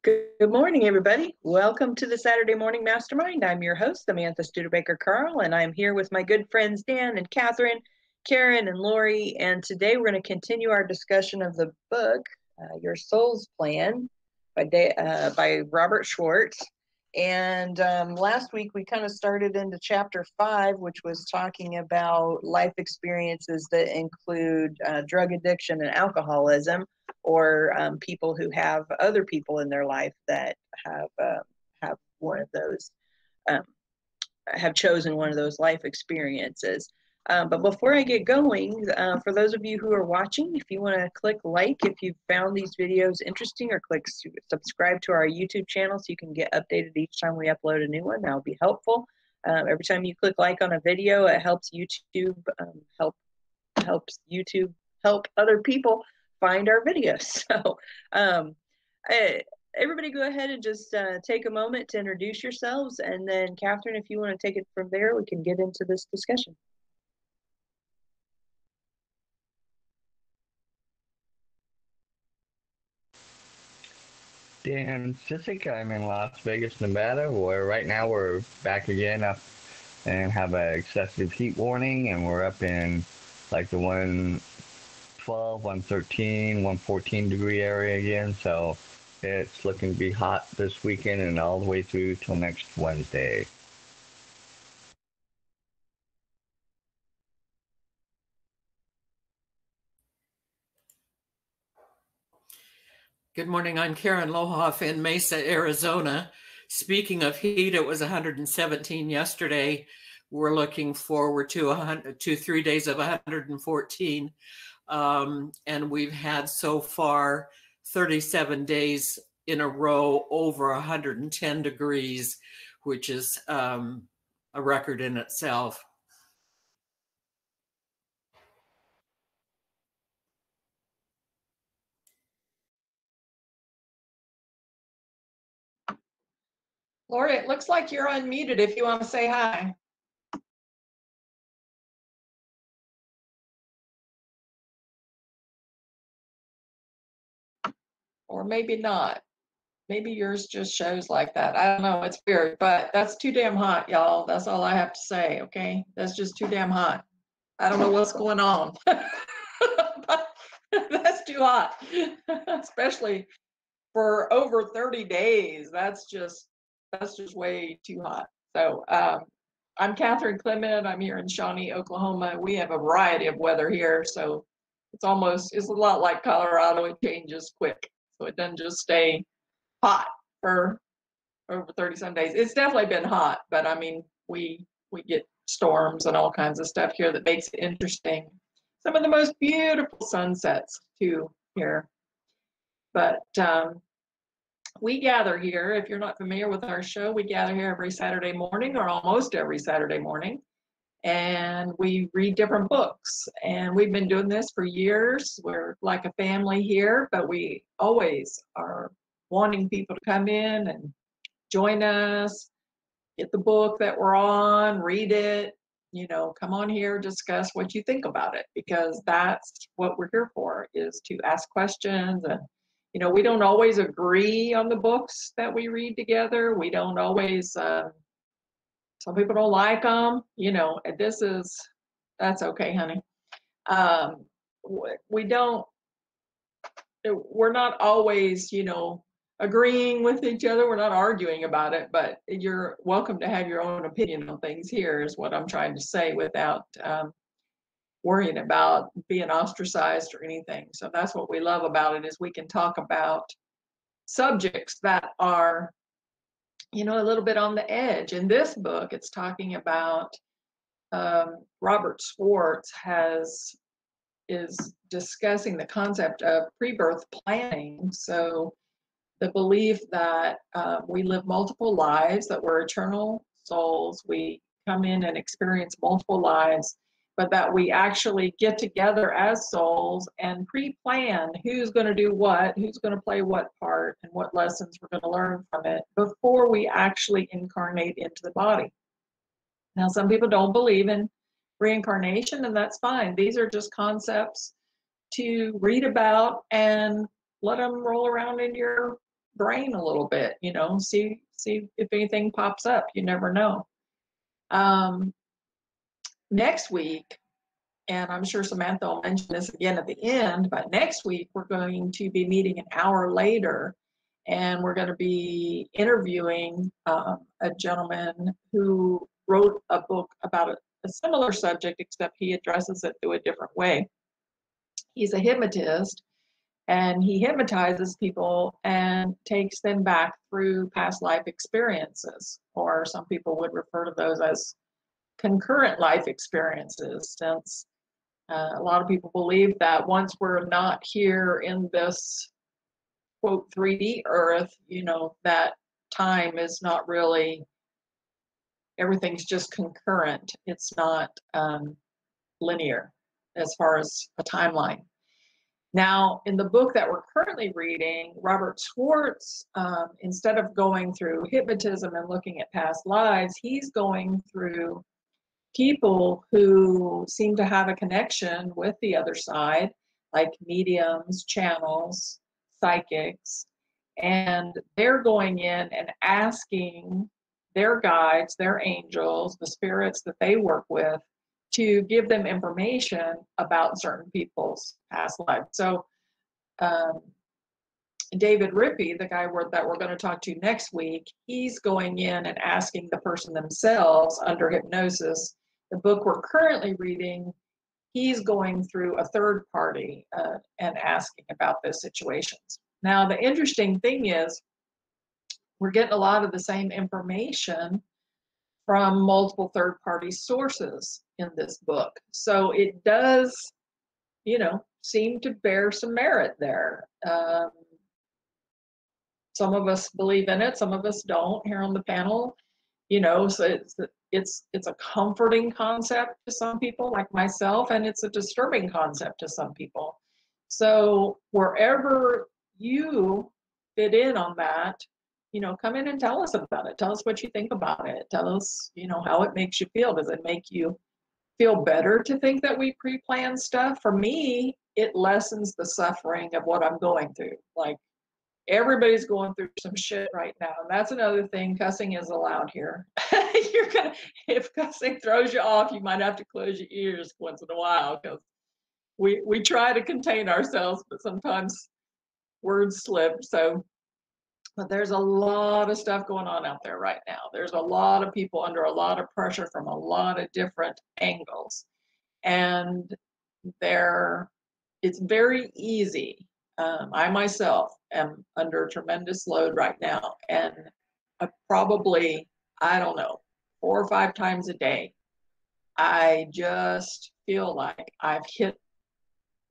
Good morning, everybody. Welcome to the Saturday Morning Mastermind. I'm your host, Samantha Studebaker-Carl, and I'm here with my good friends Dan and Catherine, Karen and Lori. And today we're going to continue our discussion of the book, Your Soul's Plan by Rober Schwartz. And last week we kind of started into chapter 5, which was talking about life experiences that include drug addiction and alcoholism, or people who have other people in their life that have one of those, have chosen one of those life experiences. But before I get going, for those of you who are watching, if you want to click like if you've found these videos interesting, or click subscribe to our YouTube channel so you can get updated each time we upload a new one, that would be helpful. Every time you click like on a video, it helps YouTube help other people find our videos. So everybody go ahead and just take a moment to introduce yourselves, and then Catherine, if you want to take it from there, we can get into this discussion. Dan Jessica, I'm in Las Vegas, Nevada, where right now we're back again up and have an excessive heat warning, and we're up in like the 112, 113, 114 degree area again, so it's looking to be hot this weekend and all the way through till next Wednesday. Good morning. I'm Karen Lohoff in Mesa, Arizona. Speaking of heat, it was 117 yesterday. We're looking forward to 3 days of 114. And we've had so far 37 days in a row over 110 degrees, which is a record in itself. Lori, it looks like you're unmuted if you want to say hi. Or maybe not. Maybe yours just shows like that. I don't know. It's weird, but that's too damn hot, y'all. That's all I have to say, okay? That's just too damn hot. I don't know what's going on. But that's too hot, especially for over 30 days. That's just way too hot. So I'm Catherine Clement. I'm here in Shawnee, Oklahoma. We have a variety of weather here, so it's a lot like Colorado. It changes quick, so it doesn't just stay hot for over 30-some days. It's definitely been hot, but I mean, we get storms and all kinds of stuff here that makes it interesting. Some of the most beautiful sunsets too here. But we gather here, if you're not familiar with our show, we gather here every Saturday morning, or almost every Saturday morning, and we read different books. And we've been doing this for years. We're like a family here, but we always are wanting people to come in and join us, get the book that we're on, read it, come on here, discuss what you think about it, because that's what we're here for, is to ask questions. And we don't always agree on the books that we read together. We don't always, some people don't like them, that's okay, honey. We're not always, agreeing with each other. We're not arguing about it, but you're welcome to have your own opinion on things here, is what I'm trying to say, without worrying about being ostracized or anything. So that's what we love about it, is we can talk about subjects that are, a little bit on the edge. In this book, it's talking about Rober Schwartz is discussing the concept of pre-birth planning. So the belief that we live multiple lives, that we're eternal souls, we come in and experience multiple lives, but that we actually get together as souls and pre-plan who's going to do what, who's going to play what part, and what lessons we're going to learn from it before we actually incarnate into the body. Now, some people don't believe in reincarnation, and that's fine. These are just concepts to read about and let them roll around in your brain a little bit, see if anything pops up. You never know. Next week, and I'm sure Samantha will mention this again at the end, but next week we're going to be meeting an hour later, and we're going to be interviewing a gentleman who wrote a book about a similar subject, except he addresses it through a different way. He's a hypnotist, and he hypnotizes people and takes them back through past life experiences, or some people would refer to those as concurrent life experiences, since a lot of people believe that once we're not here in this quote 3D earth, that time is not really, everything's just concurrent. It's not linear as far as a timeline. Now, in the book that we're currently reading, Rober Schwartz, instead of going through hypnotism and looking at past lives, he's going through people who seem to have a connection with the other side, like mediums, channels, psychics, and they're going in and asking their guides, their angels, the spirits that they work with, to give them information about certain people's past lives. So David Rippey, the guy that we're going to talk to next week, he's going in and asking the person themselves under hypnosis. The book we're currently reading, he's going through a third party and asking about those situations. Now, the interesting thing is we're getting a lot of the same information from multiple third party sources in this book. So it does, seem to bear some merit there. Some of us believe in it, some of us don't here on the panel, so it's a comforting concept to some people like myself, and it's a disturbing concept to some people. So wherever you fit in on that, come in and tell us about it. Tell us what you think about it. Tell us, how it makes you feel. Does it make you feel better to think that we pre-plan stuff? For me, it lessens the suffering of what I'm going through. Like, everybody's going through some shit right now. And that's another thing. Cussing is allowed here. If cussing throws you off, you might have to close your ears once in a while, because we try to contain ourselves, but sometimes words slip. But there's a lot of stuff going on out there right now. There's a lot of people under a lot of pressure from a lot of different angles. And it's very easy. I myself am under tremendous load right now, and probably, I don't know, 4 or 5 times a day, I just feel like I've hit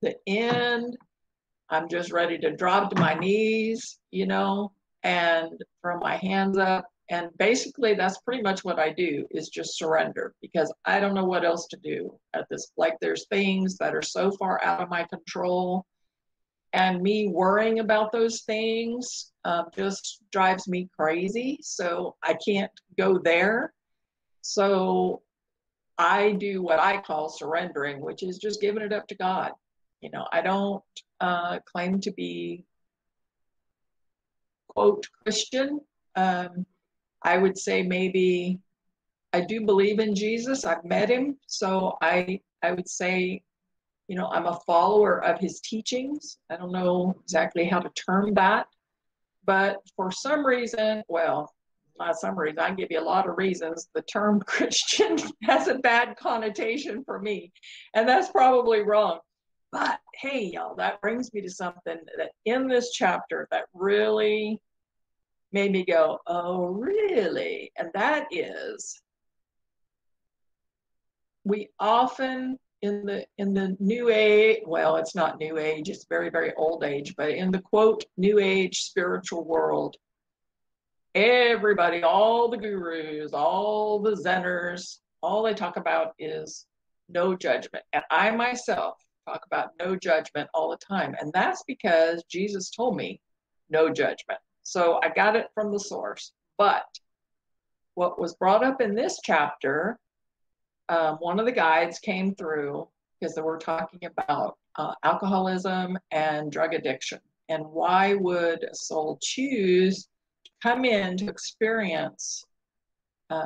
the end. I'm just ready to drop to my knees, and throw my hands up. And basically, that's pretty much what I do, is just surrender, because I don't know what else to do at this. Like, there's things that are so far out of my control. And me worrying about those things just drives me crazy. So I can't go there. So I do what I call surrendering, which is just giving it up to God. I don't claim to be, quote, Christian. I would say maybe I do believe in Jesus. I've met him. So I would say, I'm a follower of his teachings. I don't know exactly how to term that, but for some reason, well, not some reason, I can give you a lot of reasons, the term Christian has a bad connotation for me, and that's probably wrong. But hey, y'all, that brings me to something that in this chapter that really made me go, oh, really? And that is, we often, in the new age, well, it's not new age, it's very, very old age, but in the quote, new age spiritual world, everybody, all the gurus, all the Zenners, all they talk about is no judgment. And I myself talk about no judgment all the time. And that's because Jesus told me no judgment. So I got it from the source. But what was brought up in this chapter, one of the guides came through because they were talking about alcoholism and drug addiction. And why would a soul choose to come in to experience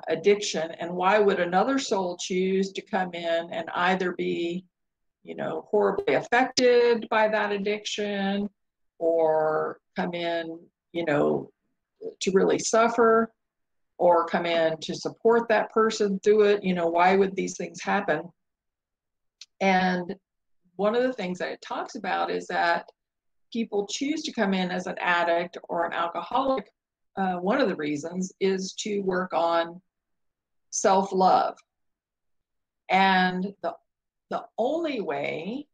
addiction? And why would another soul choose to come in and either be, horribly affected by that addiction, or come in, to really suffer, or come in to support that person through it? Why would these things happen? And one of the things that it talks about is that people choose to come in as an addict or an alcoholic. One of the reasons is to work on self-love. And the only way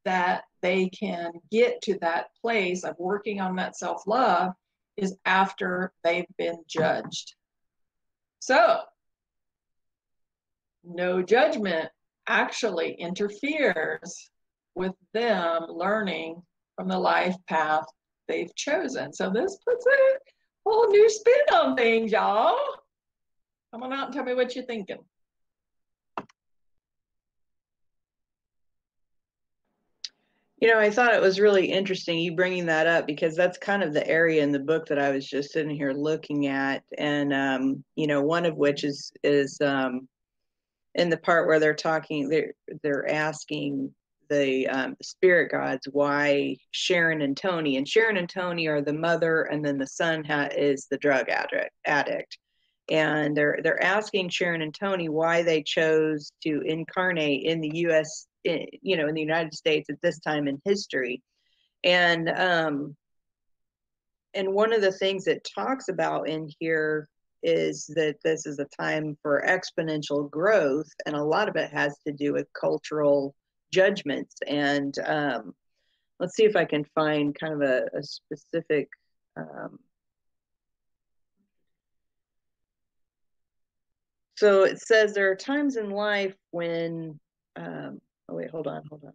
that they can get to that place of working on that self-love is after they've been judged. So, no judgment actually interferes with them learning from the life path they've chosen. So this puts a whole new spin on things, y'all. Come on out and tell me what you're thinking. I thought it was really interesting you bringing that up, because that's kind of the area in the book that I was just sitting here looking at. And, one of which is in the part where they're asking the spirit gods why Sharon and Tony are the mother, and then the son is the drug addict. And they're asking Sharon and Tony why they chose to incarnate in the U.S., in the United States at this time in history. And one of the things it talks about in here is that this is a time for exponential growth, and a lot of it has to do with cultural judgments. And let's see if I can find kind of a specific so it says there are times in life when oh wait, hold on. Okay.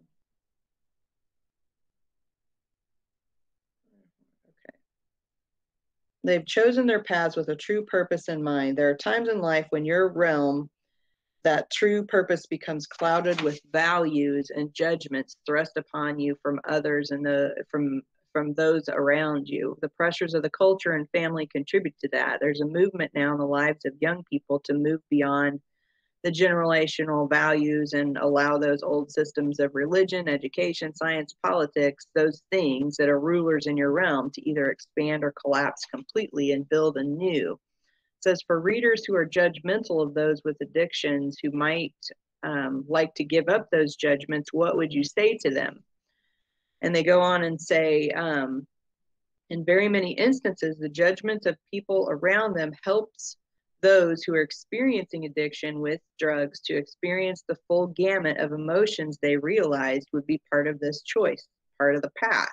They've chosen their paths with a true purpose in mind. There are times in life when your realm, that true purpose, becomes clouded with values and judgments thrust upon you from others and from those around you. The pressures of the culture and family contribute to that. There's a movement now in the lives of young people to move beyond the generational values and allow those old systems of religion, education, science, politics, those things that are rulers in your realm, to either expand or collapse completely and build anew. It says, for readers who are judgmental of those with addictions who might like to give up those judgments, what would you say to them? And they go on and say, in very many instances, the judgment of people around them helps those who are experiencing addiction with drugs to experience the full gamut of emotions they realized would be part of this choice, part of the path.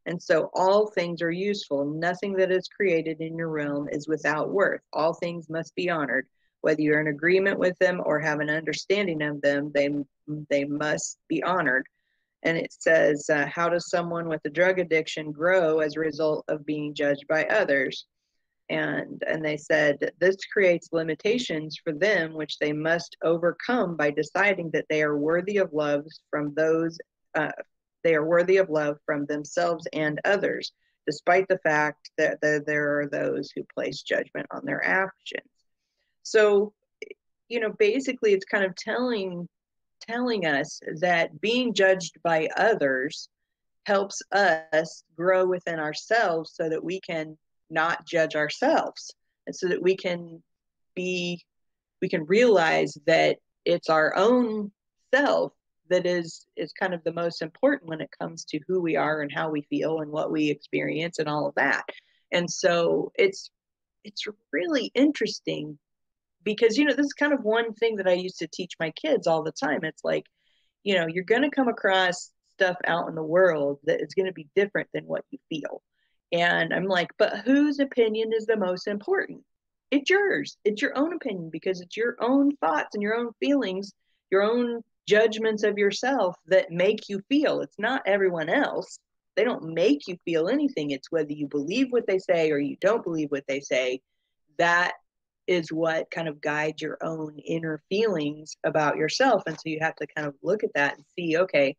And so all things are useful. Nothing that is created in your realm is without worth. All things must be honored. Whether you're in agreement with them or have an understanding of them, they must be honored. And it says, how does someone with a drug addiction grow as a result of being judged by others? And they said this creates limitations for them, which they must overcome by deciding that they are worthy of love from those. They are worthy of love from themselves and others, despite the fact that there are those who place judgment on their actions. So, basically, it's kind of telling us that being judged by others helps us grow within ourselves, so that we can not judge ourselves, and so that we can realize that it's our own self that is kind of the most important when it comes to who we are and how we feel and what we experience and all of that. And so it's really interesting, because this is kind of one thing that I used to teach my kids all the time. It's like, you're going to come across stuff out in the world that is going to be different than what you feel. And I'm like, but whose opinion is the most important? It's yours. It's your own opinion, because it's your own thoughts and your own feelings, your own judgments of yourself that make you feel. It's not everyone else. They don't make you feel anything. It's whether you believe what they say or you don't believe what they say. That is what kind of guides your own inner feelings about yourself. And so you have to kind of look at that and see, okay,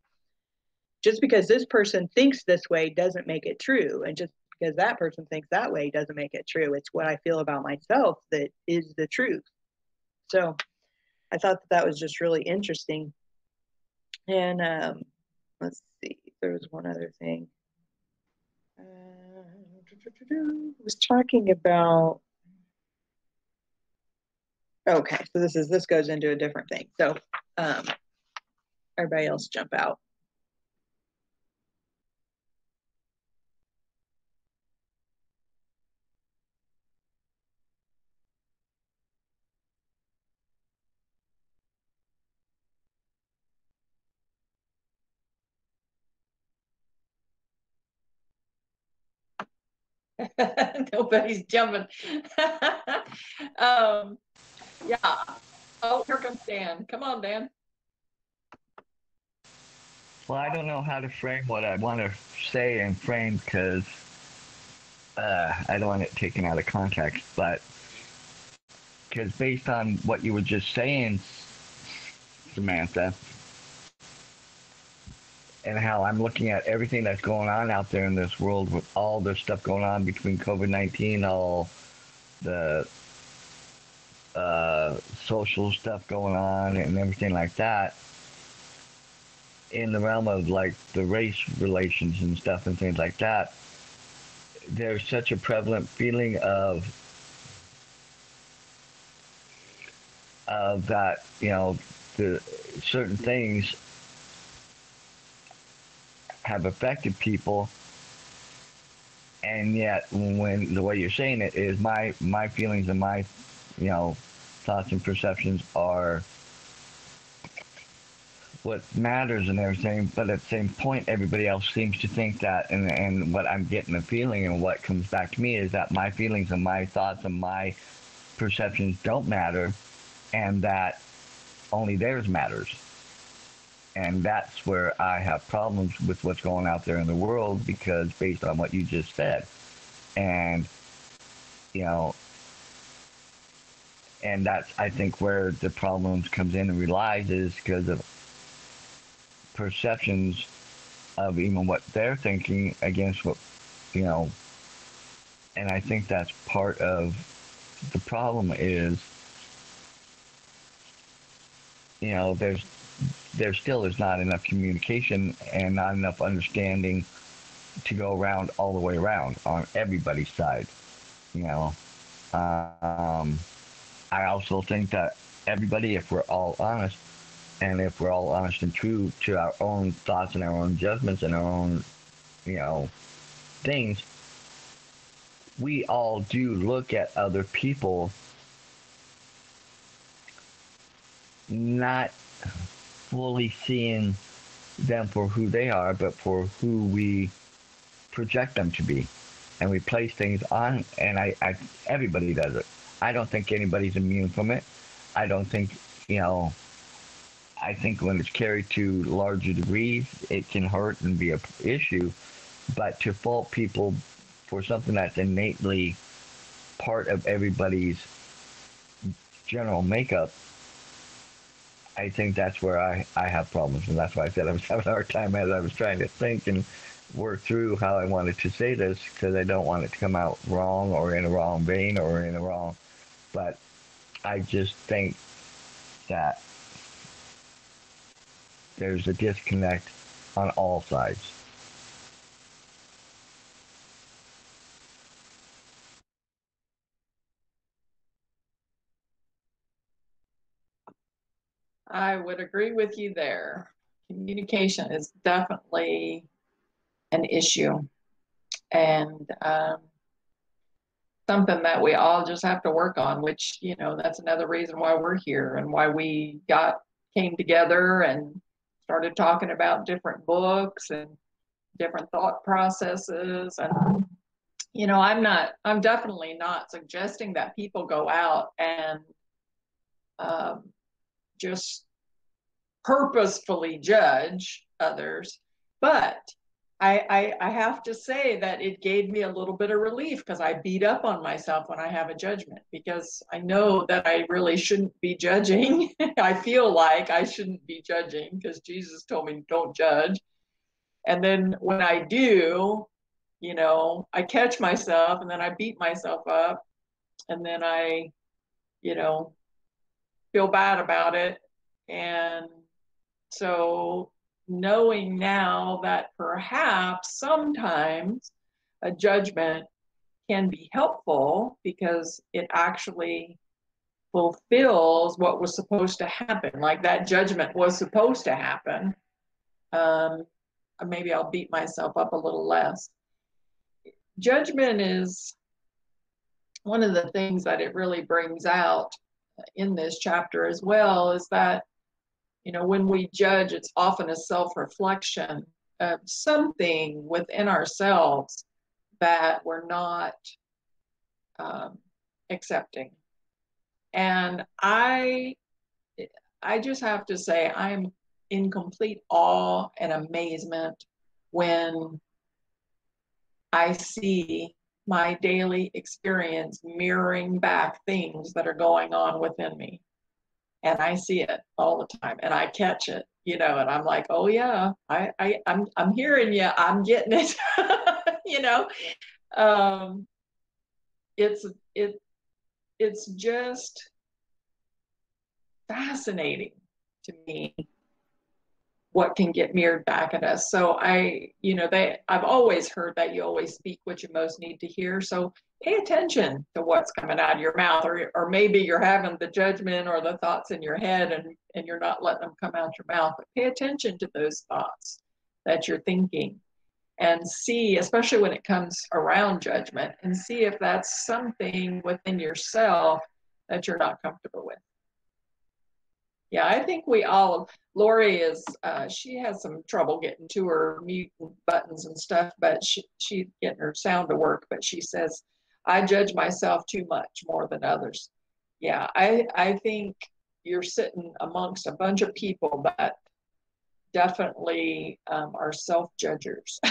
just because this person thinks this way doesn't make it true. And just because that person thinks that way doesn't make it true. It's what I feel about myself that is the truth. So I thought that was just really interesting. And let's see, there was one other thing. Was talking about, okay, so this goes into a different thing. So everybody else jump out. Nobody's jumping. Yeah. Oh, here comes Dan. Come on, Dan. Well, I don't know how to frame what I want to say and frame because I don't want it taken out of context. But because based on what you were just saying, Samantha, and how I'm looking at everything that's going on out there in this world with all this stuff going on between COVID-19, all the social stuff going on and everything like that, in the realm of like the race relations and stuff and things like that, there's such a prevalent feeling of that, you know, the certain things have affected people, and yet when the way you're saying it is my feelings and my, you know, thoughts and perceptions are what matters and everything, but at the same point everybody else seems to think that, and what I'm getting the feeling and what comes back to me is that my feelings and my thoughts and my perceptions don't matter, and that only theirs matters. And that's where I have problems with what's going out there in the world, because based on what you just said, and you know, and that's, I think, where the problems comes in and relies, is because of perceptions of even what they're thinking against what, you know. And I think that's part of the problem is, you know, there still is not enough communication and not enough understanding to go around all the way around on everybody's side, you know. I also think that everybody, if we're all honest, and if we're all honest and true to our own thoughts and our own judgments and our own, you know, things, we all do look at other people not fully seeing them for who they are, but for who we project them to be. And we place things on, and everybody does it. I don't think anybody's immune from it. I don't think, you know, I think when it's carried to larger degrees, it can hurt and be an issue. But to fault people for something that's innately part of everybody's general makeup, I think that's where I have problems. And that's why I said I was having a hard time as I was trying to think and work through how I wanted to say this, because I don't want it to come out wrong or in a wrong vein or in a wrong. But I just think that there's a disconnect on all sides. I would agree with you there. Communication is definitely an issue, and something that we all just have to work on, which, you know, that's another reason why we're here and why we came together and started talking about different books and different thought processes. And, you know, I'm definitely not suggesting that people go out and just purposefully judge others, but I have to say that it gave me a little bit of relief, because I beat up on myself when I have a judgment, because I know that I really shouldn't be judging. I feel like I shouldn't be judging because Jesus told me don't judge. And then when I do, you know, I catch myself and then I beat myself up and then I, you know, feel bad about it. And so knowing now that perhaps sometimes a judgment can be helpful because it actually fulfills what was supposed to happen, like that judgment was supposed to happen. Maybe I'll beat myself up a little less. Judgment is one of the things that it really brings out in this chapter as well, is that, you know, when we judge, it's often a self-reflection of something within ourselves that we're not accepting. And I just have to say, I'm in complete awe and amazement when I see my daily experience mirroring back things that are going on within me. And I see it all the time and I catch it, you know, and I'm like, oh yeah, I'm hearing you, I'm getting it. You know, it's just fascinating to me what can get mirrored back at us. So I've always heard that you always speak what you most need to hear. So pay attention to what's coming out of your mouth, or maybe you're having the judgment or the thoughts in your head and you're not letting them come out your mouth. But pay attention to those thoughts that you're thinking and see, especially when it comes around judgment, and see if that's something within yourself that you're not comfortable with. Yeah, I think we all, Lori is, she has some trouble getting to her mute buttons and stuff, but she's getting her sound to work, but she says, I judge myself too much, more than others. Yeah, I think you're sitting amongst a bunch of people that definitely are self-judgers.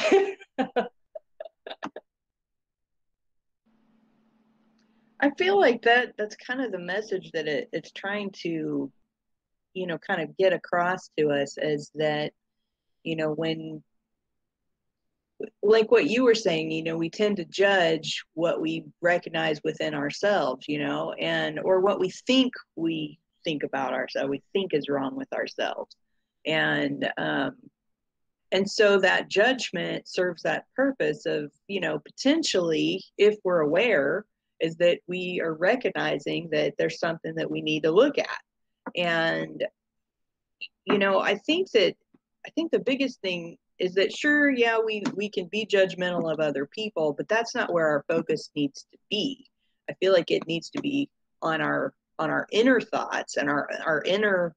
I feel like that's kind of the message that it's trying to, you know, kind of get across to us, is that, you know, when, like what you were saying, you know, we tend to judge what we recognize within ourselves, you know, or what we think about ourselves, we think is wrong with ourselves. And so that judgment serves that purpose of, you know, potentially, if we're aware, is that we are recognizing that there's something that we need to look at. And, you know, I think the biggest thing is that, sure, yeah, we can be judgmental of other people, but that's not where our focus needs to be. I feel like it needs to be on our inner thoughts and our inner,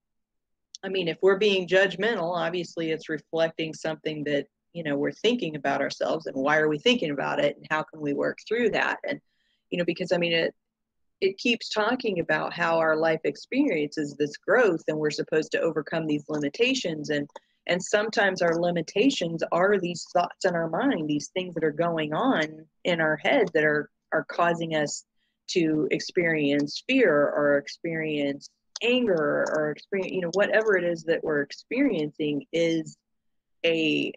I mean, if we're being judgmental, obviously it's reflecting something that, you know, we're thinking about ourselves, and why are we thinking about it, and how can we work through that? And, you know, because I mean, it keeps talking about how our life experience is this growth, and we're supposed to overcome these limitations. And sometimes our limitations are these thoughts in our mind, these things that are going on in our head that are causing us to experience fear, or experience anger, or experience, you know, whatever it is that we're experiencing is a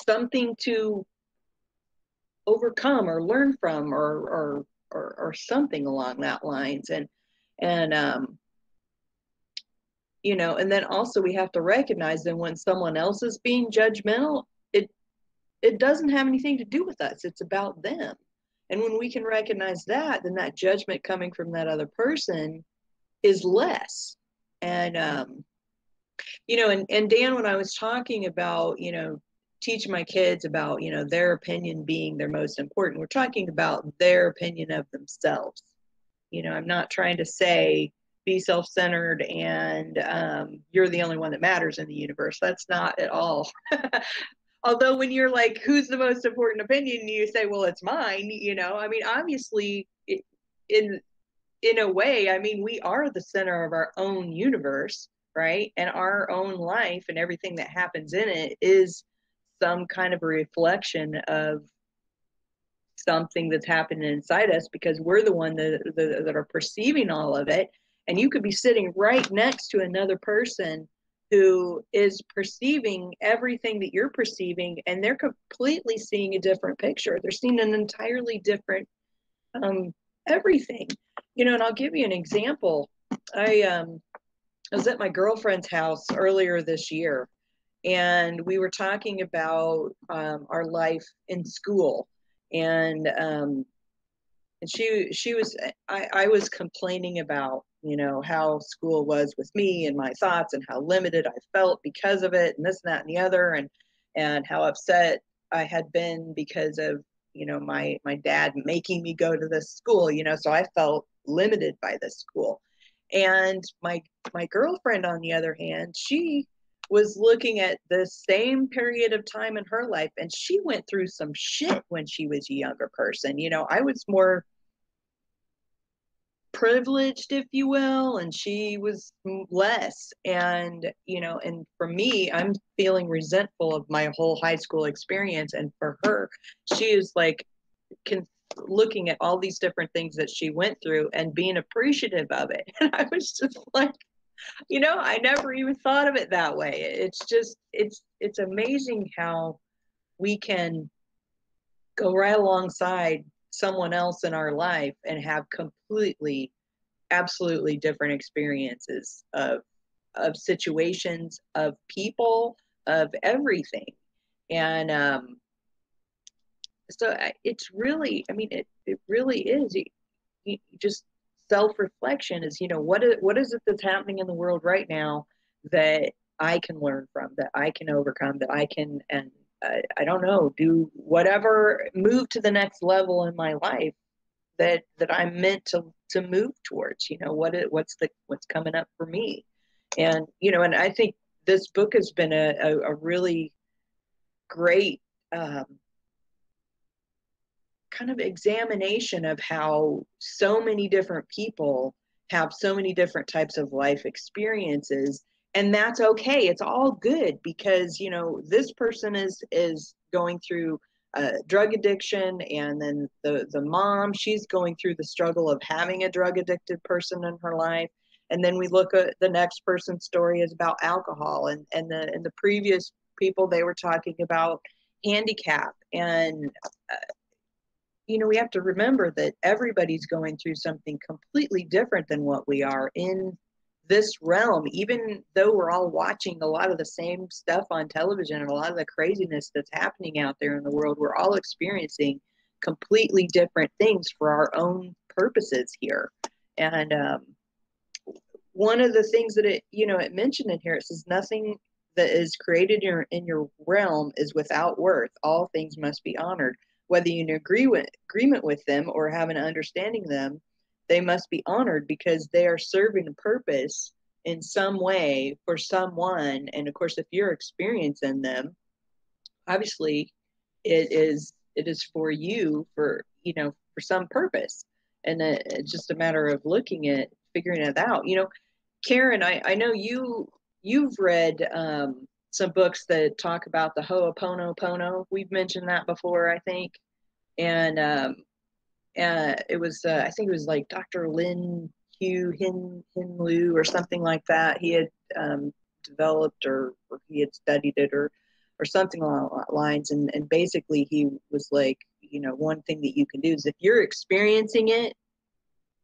something to overcome or learn from, or something along that lines. And you know, and then also we have to recognize that when someone else is being judgmental, it doesn't have anything to do with us, it's about them. And when we can recognize that, then that judgment coming from that other person is less. And you know, and Dan, when I was talking about, you know, teach my kids about, you know, their opinion being their most important, we're talking about their opinion of themselves. You know, I'm not trying to say be self-centered and you're the only one that matters in the universe. That's not at all. Although when you're like, who's the most important opinion, you say, well, it's mine, you know, I mean, obviously in a way, I mean, we are the center of our own universe, right? And our own life and everything that happens in it is some kind of a reflection of something that's happening inside us, because we're the one that are perceiving all of it. And you could be sitting right next to another person who is perceiving everything that you're perceiving, and they're completely seeing a different picture. They're seeing an entirely different everything. And I'll give you an example. I was at my girlfriend's house earlier this year, and we were talking about our life in school, and she was I was complaining about how school was with me and my thoughts and how limited I felt because of it, and this and that and the other, and how upset I had been because of my dad making me go to this school, so I felt limited by this school. And my girlfriend, on the other hand, she was looking at the same period of time in her life, and she went through some shit when she was a younger person. I was more privileged, if you will, and she was less. And and for me, I'm feeling resentful of my whole high school experience, and for her, she is like looking at all these different things that she went through and being appreciative of it. And I was just like, I never even thought of it that way. It's just it's amazing how we can go right alongside someone else in our life and have completely, absolutely different experiences of situations, of people, of everything. And so it's really, I mean, it really is. You just self-reflection is, what is it that's happening in the world right now that I can learn from, that I can overcome, that I can, and I don't know, do whatever, move to the next level in my life that I'm meant to move towards. What's coming up for me. And and I think this book has been a really great kind of examination of how so many different people have so many different types of life experiences, and that's okay. It's all good, because this person is going through drug addiction, and then the mom, she's going through the struggle of having a drug addicted person in her life. And then we look at the next person's story is about alcohol, and the previous people, they were talking about handicap. And we have to remember that everybody's going through something completely different than what we are in this realm. Even though we're all watching a lot of the same stuff on television and a lot of the craziness that's happening out there in the world, we're all experiencing completely different things for our own purposes here. And one of the things that it mentioned in here, it says, nothing that is created in your realm is without worth. All things must be honored. Whether you agreement with them or have an understanding of them, they must be honored, because they are serving a purpose in some way for someone. And of course, if you're experiencing them, obviously it is for you, for some purpose. And it's just a matter of looking at figuring it out. Karen, I know you've read some books that talk about the Ho'oponopono. We've mentioned that before, I think. And it was, I think it was like Dr. Lin Hugh Hin Lu or something like that. He had developed, or he had studied it, or something along those lines. And basically he was like, one thing that you can do is, if you're experiencing it,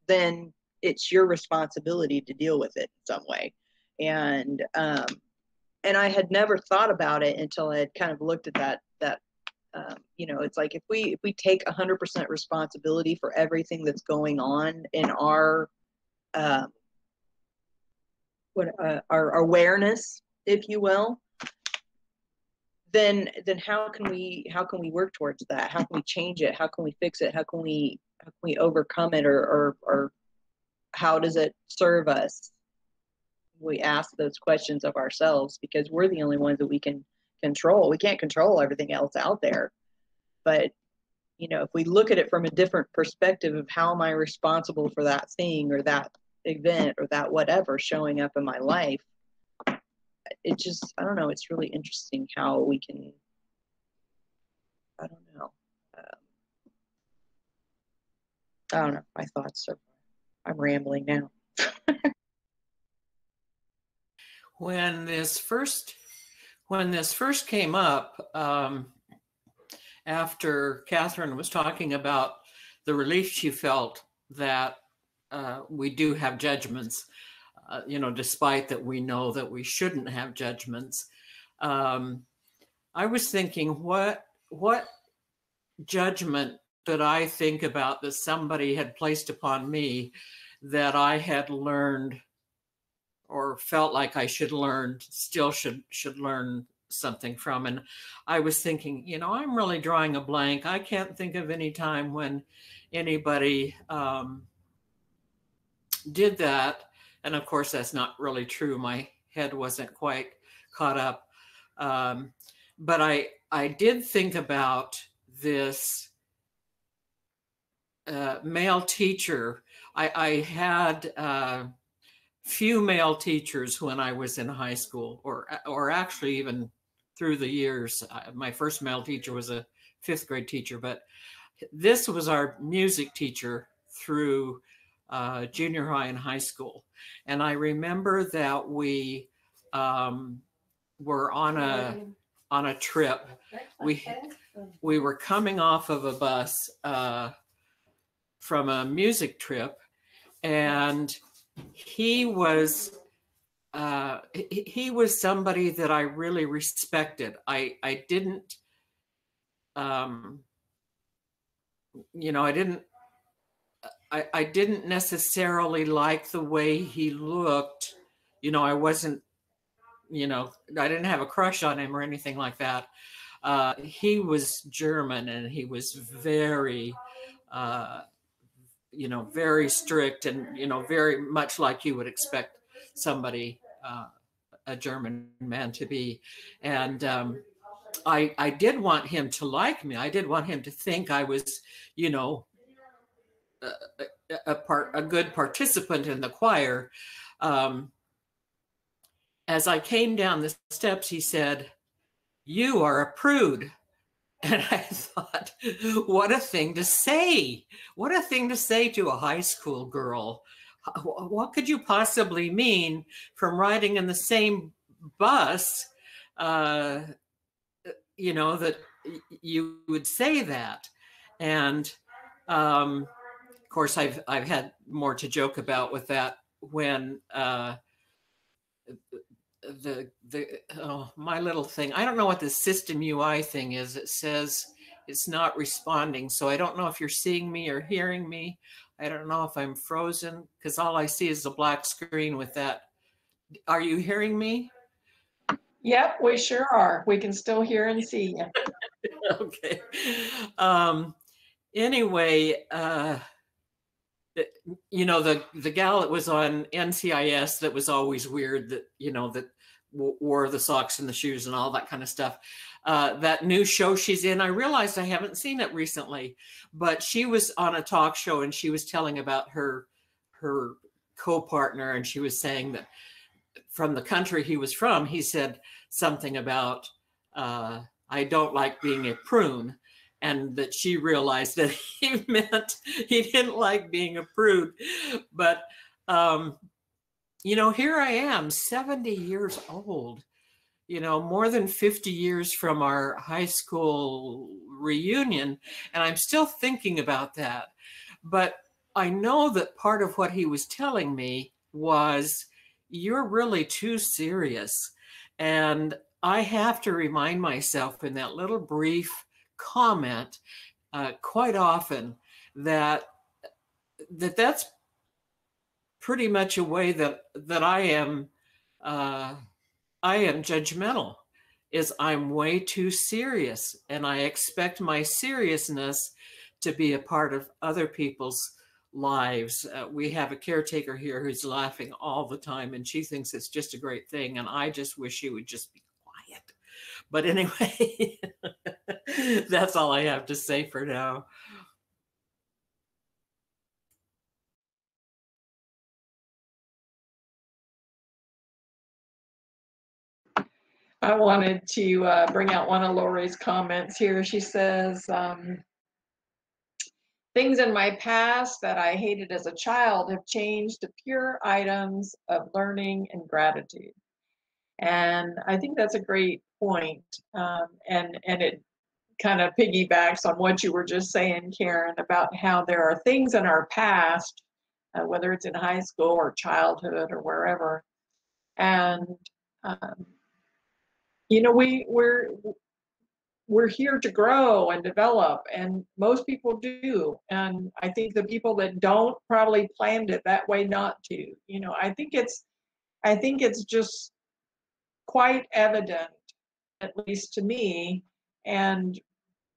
then it's your responsibility to deal with it in some way. And I had never thought about it until I had kind of looked at that it's like, if we take 100% responsibility for everything that's going on in our our awareness, if you will, then how can we work towards that? How can we change it? How can we fix it? How can we overcome it? Or how does it serve us? We ask those questions of ourselves, because we're the only ones that we can control. We can't control everything else out there. But if we look at it from a different perspective of, how am I responsible for that thing or that event or that whatever showing up in my life, it just, I don't know, it's really interesting how we can, I don't know. I don't know, my thoughts are, I'm rambling now. When this first came up, after Catherine was talking about the relief she felt that we do have judgments, despite that we know that we shouldn't have judgments. I was thinking, what judgment did I think about that somebody had placed upon me that I had learned or felt like I should learn, still should learn something from? And I was thinking, I'm really drawing a blank. I can't think of any time when anybody did that. And of course, that's not really true. My head wasn't quite caught up. But I did think about this male teacher. I had few male teachers when I was in high school, or actually even through the years. My first male teacher was a 5th grade teacher, but this was our music teacher through junior high and high school. And I remember that we were on a trip. We were coming off of a bus from a music trip, and he was somebody that I really respected. I didn't I didn't necessarily like the way he looked. I wasn't, I didn't have a crush on him or anything like that. He was German, and he was very, very strict, and, very much like you would expect somebody, a German man to be. And I did want him to like me. I did want him to think I was, a good participant in the choir. As I came down the steps, he said, "You are a prude." And I thought, what a thing to say. What a thing to say to a high school girl. What could you possibly mean from riding in the same bus, that you would say that? And of course, I've had more to joke about with that when my little thing, I don't know what the system UI thing is. It says it's not responding. So I don't know if you're seeing me or hearing me. I don't know if I'm frozen, because all I see is a black screen with that. Are you hearing me? Yep, we sure are. We can still hear and see you. Okay. Anyway, the gal that was on NCIS that was always weird, that, that wore the socks and the shoes and all that kind of stuff. That new show she's in, I realized I haven't seen it recently, but she was on a talk show and she was telling about her co-partner, and she was saying that from the country he was from, he said something about, I don't like being a prune. And that she realized that he meant he didn't like being a prude. But, here I am, 70 years old, more than 50 years from our high school reunion. And I'm still thinking about that. But I know that part of what he was telling me was, you're really too serious. And I have to remind myself in that little brief comment quite often that's pretty much a way that I am judgmental, is I'm way too serious, and I expect my seriousness to be a part of other people's lives. We have a caretaker here who's laughing all the time, and she thinks it's just a great thing, and I just wish she would just be quiet. But anyway, that's all I have to say for now. I wanted to bring out one of Lori's comments here. She says, things in my past that I hated as a child have changed to pure items of learning and gratitude. And I think that's a great point. And it kind of piggybacks on what you were just saying, Karen, about how there are things in our past, whether it's in high school or childhood or wherever, and um, we're here to grow and develop, and most people do. And I think the people that don't probably planned it that way not to. I think it's just quite evident, at least to me, and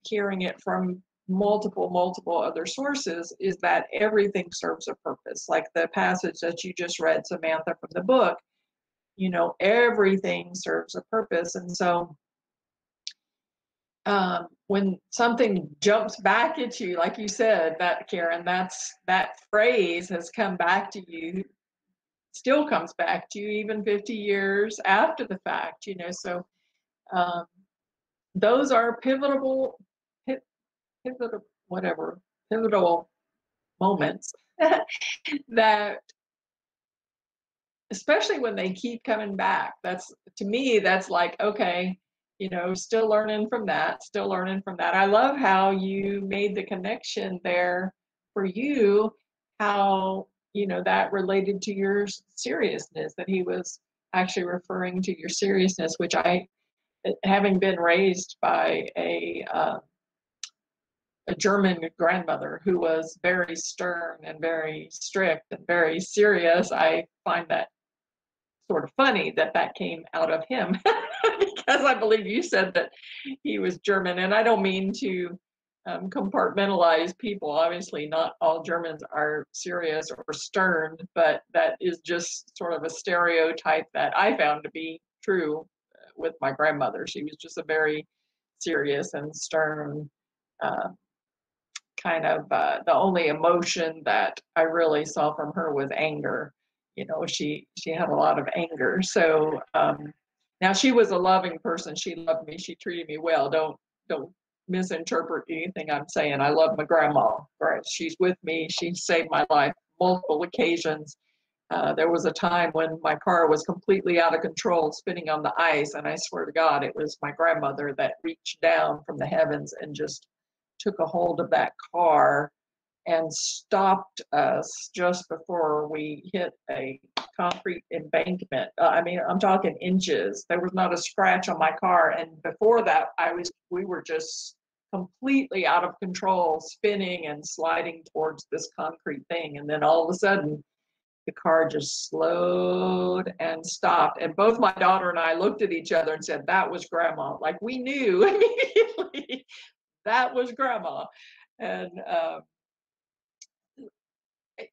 hearing it from multiple other sources, is that everything serves a purpose. Like the passage that you just read, Samantha, from the book, everything serves a purpose. And so when something jumps back at you, like you said, that Karen, that phrase has come back to you, still comes back to you even 50 years after the fact, so those are pivotal moments that, especially when they keep coming back, to me, that's like, okay, still learning from that. I love how you made the connection there for you, how, that related to your seriousness, that he was actually referring to your seriousness, which having been raised by a German grandmother who was very stern and very strict and very serious, I find that sort of funny that came out of him because I believe you said that he was German, and I don't mean to compartmentalize people. Obviously, not all Germans are serious or stern, but that is just sort of a stereotype that I found to be true with my grandmother. She was just a very serious and stern kind of, the only emotion that I really saw from her was anger. She had a lot of anger. So now she was a loving person. She loved me. She treated me well. Don't misinterpret anything I'm saying. I love my grandma. Right? She's with me. She saved my life multiple occasions. There was a time when my car was completely out of control, spinning on the ice, and I swear to God, it was my grandmother that reached down from the heavens and just took a hold of that car and stopped us just before we hit a concrete embankment. I'm talking inches. There was not a scratch on my car, and before that, we were just completely out of control, spinning and sliding towards this concrete thing, and then all of a sudden, the car just slowed and stopped, and both my daughter and I looked at each other and said, "That was Grandma." Like we knew immediately that was Grandma. And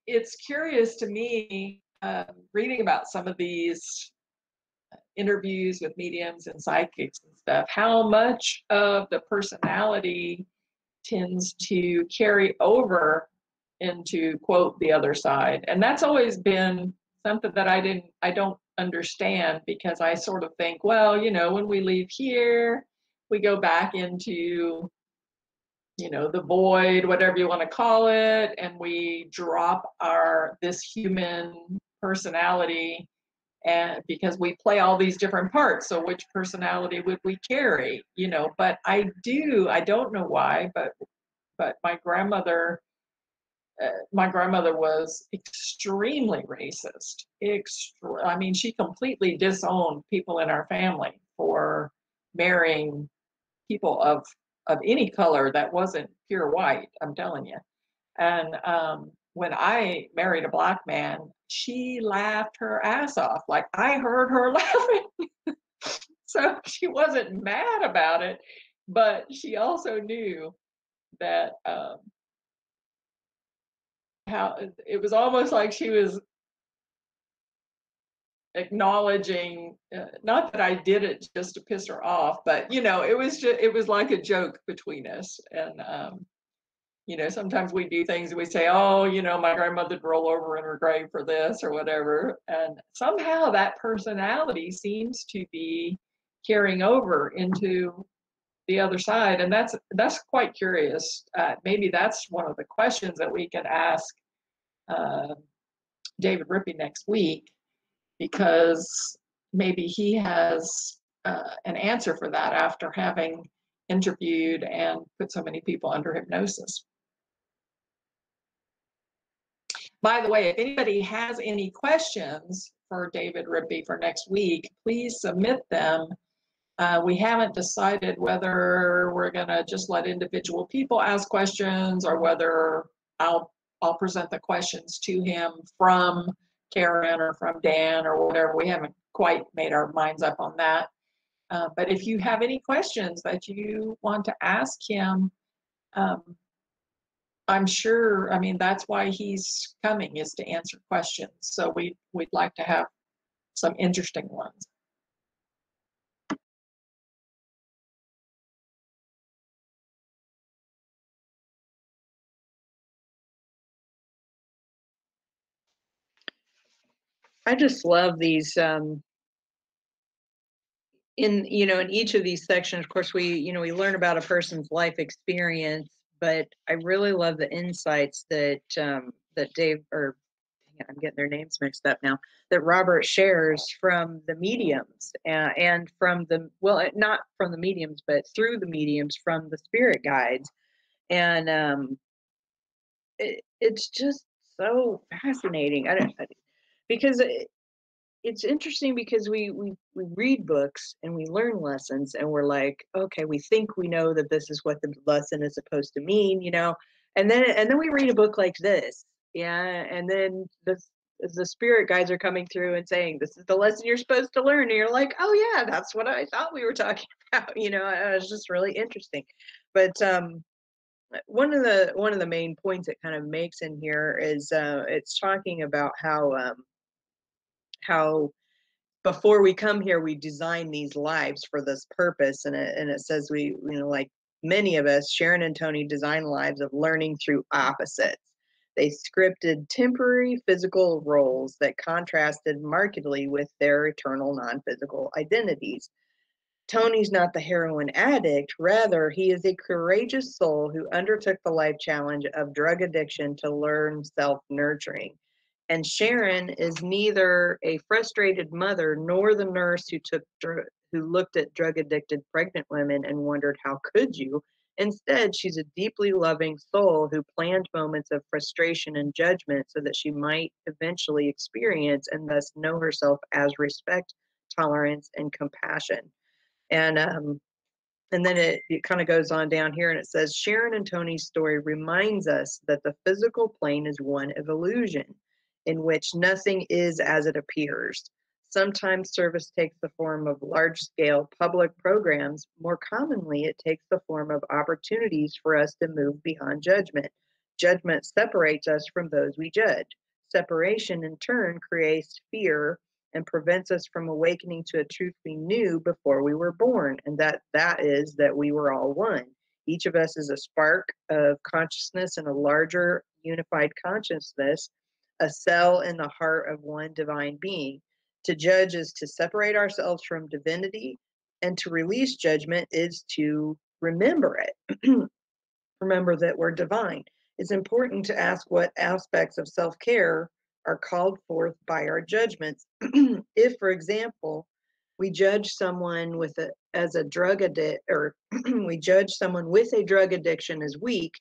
it's curious to me, reading about some of these interviews with mediums and psychics and stuff, how much of the personality tends to carry over into, quote, the other side. And that's always been something that I don't understand, because I sort of think, well, when we leave here, we go back into the void, whatever you want to call it, and we drop this human personality, and because we play all these different parts, so which personality would we carry? But I don't know why, but my grandmother was extremely racist. She completely disowned people in our family for marrying people of any color that wasn't pure white, I'm telling you. And when I married a Black man, she laughed her ass off. Like I heard her laughing. So she wasn't mad about it, but she also knew that how it was almost like she was acknowledging, not that I did it just to piss her off, but it was like a joke between us. And sometimes we do things and we say, oh, my grandmother'd roll over in her grave for this or whatever, and somehow that personality seems to be carrying over into the other side. And that's quite curious. Maybe that's one of the questions that we could ask David Rippey next week, because maybe he has an answer for that after having interviewed and put so many people under hypnosis. By the way, if anybody has any questions for David Rigby for next week, please submit them. We haven't decided whether we're going to just let individual people ask questions or whether I'll present the questions to him from Karen or from Dan or whatever. We haven't quite made our minds up on that. But if you have any questions that you want to ask him, I'm sure, I mean, that's why he's coming, is to answer questions. So we'd like to have some interesting ones. I just love these in each of these sections. Of course, we learn about a person's life experience, but I really love the insights that that Dave, or I'm getting their names mixed up now, that Robert shares from the mediums, and from the, well, not from the mediums, but through the mediums, from the spirit guides. And it's just so fascinating. Because it's interesting, because we read books and we learn lessons, and we're like, okay, we think we know that this is what the lesson is supposed to mean, and then we read a book like this, yeah, and then the spirit guides are coming through and saying, this is the lesson you're supposed to learn, and you're like, oh yeah, that's what I thought we were talking about. It's just really interesting. But one of the main points it kind of makes in here is it's talking about how before we come here, we design these lives for this purpose. And it says we, like many of us, Sharon and Tony designed lives of learning through opposites. They scripted temporary physical roles that contrasted markedly with their eternal non-physical identities. Tony's not the heroin addict. Rather, he is a courageous soul who undertook the life challenge of drug addiction to learn self-nurturing. And Sharon is neither a frustrated mother nor the nurse who looked at drug-addicted pregnant women and wondered, how could you? Instead, she's a deeply loving soul who planned moments of frustration and judgment so that she might eventually experience and thus know herself as respect, tolerance, and compassion. And then it kind of goes on down here, and it says, Sharon and Tony's story reminds us that the physical plane is one of illusion, in which nothing is as it appears. Sometimes service takes the form of large-scale public programs. More commonly, it takes the form of opportunities for us to move beyond judgment. Judgment separates us from those we judge. Separation, in turn, creates fear and prevents us from awakening to a truth we knew before we were born, and that is that we were all one. Each of us is a spark of consciousness in a larger unified consciousness, a cell in the heart of one divine being. To judge is to separate ourselves from divinity, and to release judgment is to remember it. Remember that we're divine. It's important to ask what aspects of self-care are called forth by our judgments. If, for example, we judge someone as a drug addict, or we judge someone with a drug addiction as weak,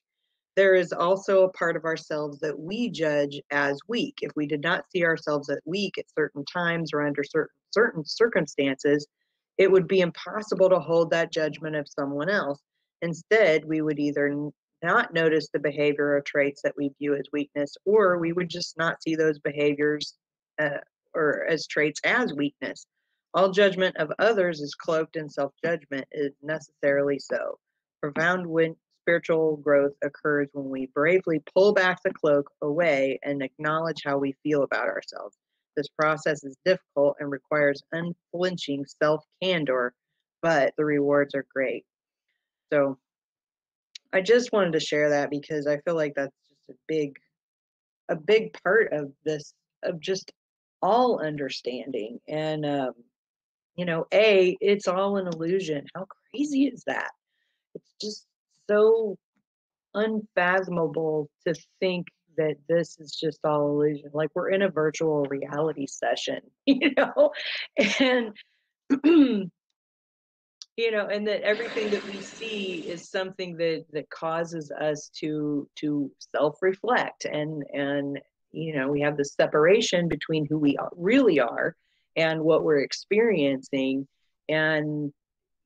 there is also a part of ourselves that we judge as weak. If we did not see ourselves as weak at certain times or under certain circumstances, it would be impossible to hold that judgment of someone else. Instead, we would either not notice the behavior or traits that we view as weakness, or we would just not see those behaviors or as traits as weakness. All judgment of others is cloaked in self-judgment, is necessarily so. Profound spiritual growth occurs when we bravely pull back the cloak away and acknowledge how we feel about ourselves. This process is difficult and requires unflinching self-candor, but the rewards are great. So I just wanted to share that because I feel like that's just a big part of this, of just all understanding. And it's all an illusion. How crazy is that? It's just so unfathomable to think that this is just all illusion. Like we're in a virtual reality session, and and that everything that we see is something that causes us to self-reflect, and we have this separation between who we really are and what we're experiencing. And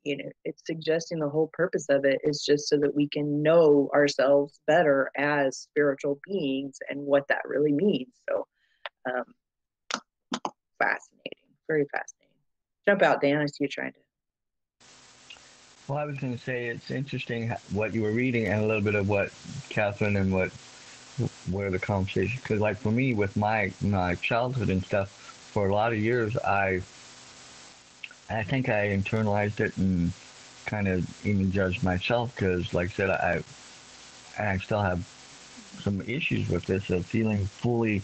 it's suggesting the whole purpose of it is just so that we can know ourselves better as spiritual beings and what that really means. So um, fascinating, very fascinating. Jump out, Dan. I see you trying to. Well, I was going to say it's interesting what you were reading and a little bit of what Catherine and where the conversation, because like for me with my childhood and stuff, for a lot of years I think I internalized it and kind of even judged myself because, like I said, I still have some issues with this of feeling fully,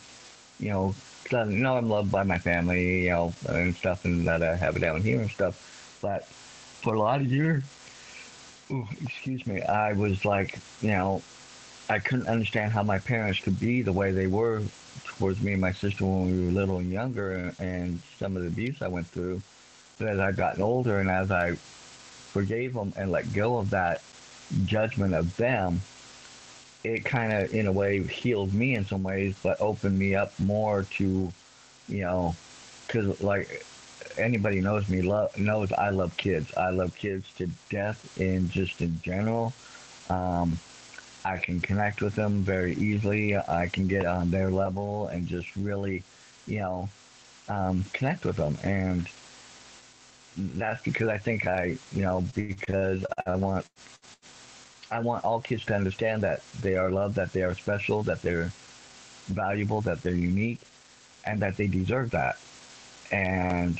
because I know I'm loved by my family, and stuff, and that I have it down here and stuff. But for a lot of years, excuse me, I was like, I couldn't understand how my parents could be the way they were towards me and my sister when we were little and younger, and some of the abuse I went through. But as I've gotten older and as I forgave them and let go of that judgment of them, it kind of, in a way, healed me in some ways, but opened me up more to, because like anybody knows me, knows I love kids. I love kids to death, in general. I can connect with them very easily. I can get on their level and just really, connect with them. And that's because I think because I want all kids to understand that they are loved, that they are special, that they're valuable, that they're unique, and that they deserve that. And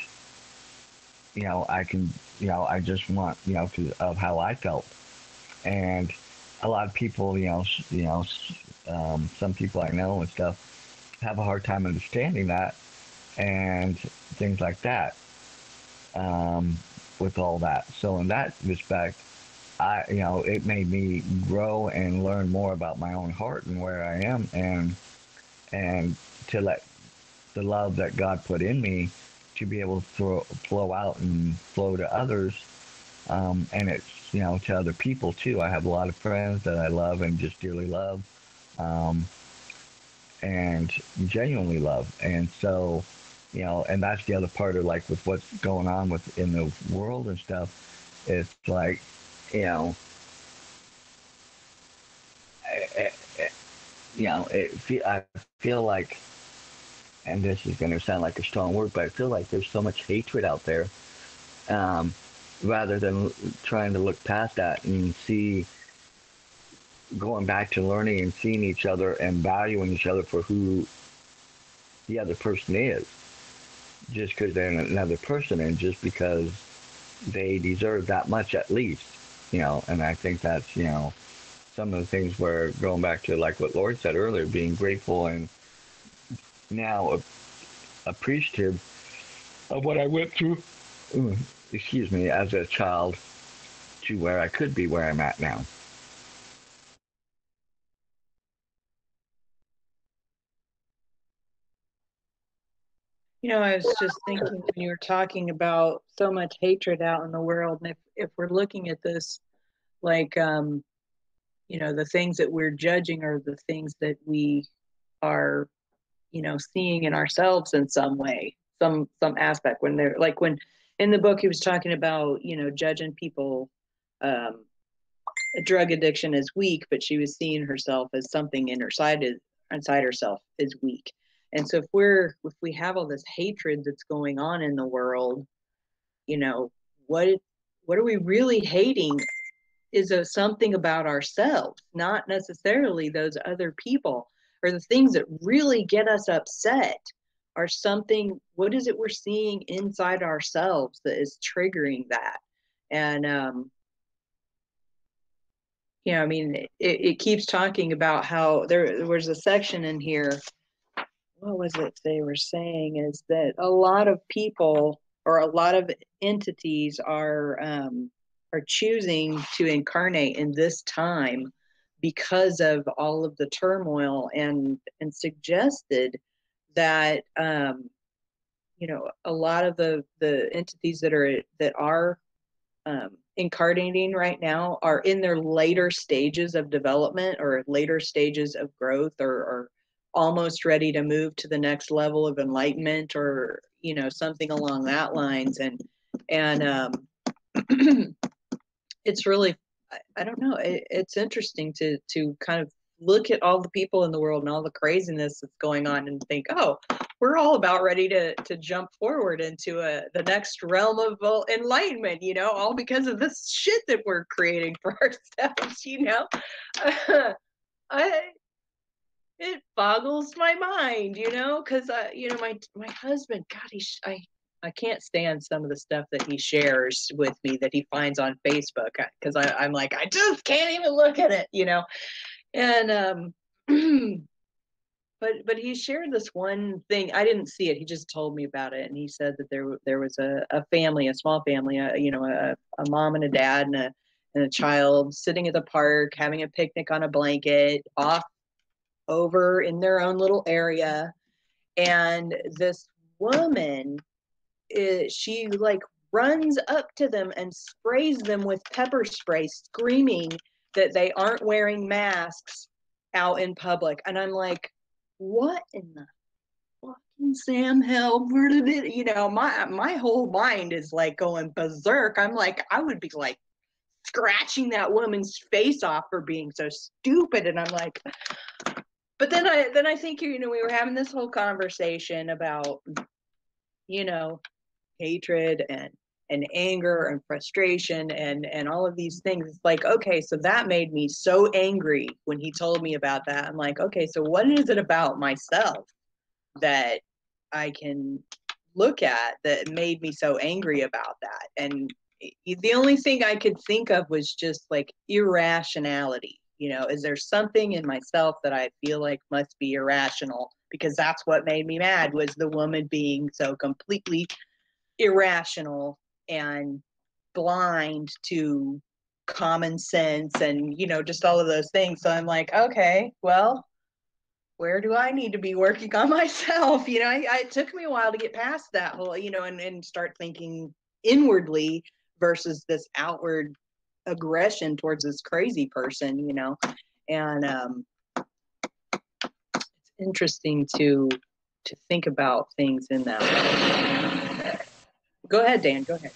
I can, I just want, of how I felt. And a lot of people, some people I know and stuff have a hard time understanding that and things like that, with all that. So in that respect, it made me grow and learn more about my own heart and where I am, and to let the love that God put in me to be able to flow out and flow to others, and it's to other people too. I have a lot of friends that I love and just dearly love, and genuinely love, and so and that's the other part of like with what's going on in the world and stuff. It's like I, I feel like, and this is going to sound like a strong word, but I feel like there's so much hatred out there, rather than trying to look past that and see, going back to learning and seeing each other and valuing each other for who the other person is, just because they're another person and just because they deserve that much at least, and I think that's, some of the things where going back to like what Lori said earlier, being grateful and now appreciative of what I went through, excuse me, as a child to where I could be where I'm at now. I was just thinking when you were talking about so much hatred out in the world, and if we're looking at this like, the things that we're judging are the things that we are, seeing in ourselves in some way, some aspect. When they're like, when in the book he was talking about, judging people, a drug addiction as weak, but she was seeing herself as something inside herself is weak. And so if we have all this hatred that's going on in the world, what are we really hating? Is something about ourselves, not necessarily those other people, or the things that really get us upset are something. What is it we're seeing inside ourselves that is triggering that? And it keeps talking about how there was a section in here. What was it they were saying is that a lot of people or a lot of entities are choosing to incarnate in this time because of all of the turmoil, and suggested that a lot of the entities that are incarnating right now are in their later stages of development or later stages of growth, or almost ready to move to the next level of enlightenment, or something along that lines. And it's really, I don't know, it's interesting to kind of look at all the people in the world and all the craziness that's going on and think, oh, we're all about ready to jump forward into the next realm of enlightenment, all because of this shit that we're creating for ourselves. It boggles my mind, because my husband, God, I can't stand some of the stuff that he shares with me that he finds on Facebook, because I'm like, I just can't even look at it, and but he shared this one thing. I didn't see it. He just told me about it, and he said that there was a family, a small family, a mom and a dad and a child sitting at the park having a picnic on a blanket off over in their own little area, and this woman, she like runs up to them and sprays them with pepper spray, screaming that they aren't wearing masks out in public. And I'm like, what in the fucking Sam hell? Where did it? My whole mind is like going berserk. I'm like, I would be like scratching that woman's face off for being so stupid. And I'm like, but then I think, we were having this whole conversation about, hatred and anger and frustration and all of these things. It's like, okay, so that made me so angry when he told me about that. I'm like, okay, so what is it about myself that I can look at that made me so angry about that? And the only thing I could think of was just like irrationality. Is there something in myself that I feel like must be irrational? Because that's what made me mad, was the woman being so completely irrational and blind to common sense and, just all of those things. So I'm like, okay, well, where do I need to be working on myself? It took me a while to get past that whole, and start thinking inwardly versus this outward aggression towards this crazy person, and it's interesting to think about things in that way. Go ahead, Dan. Go ahead.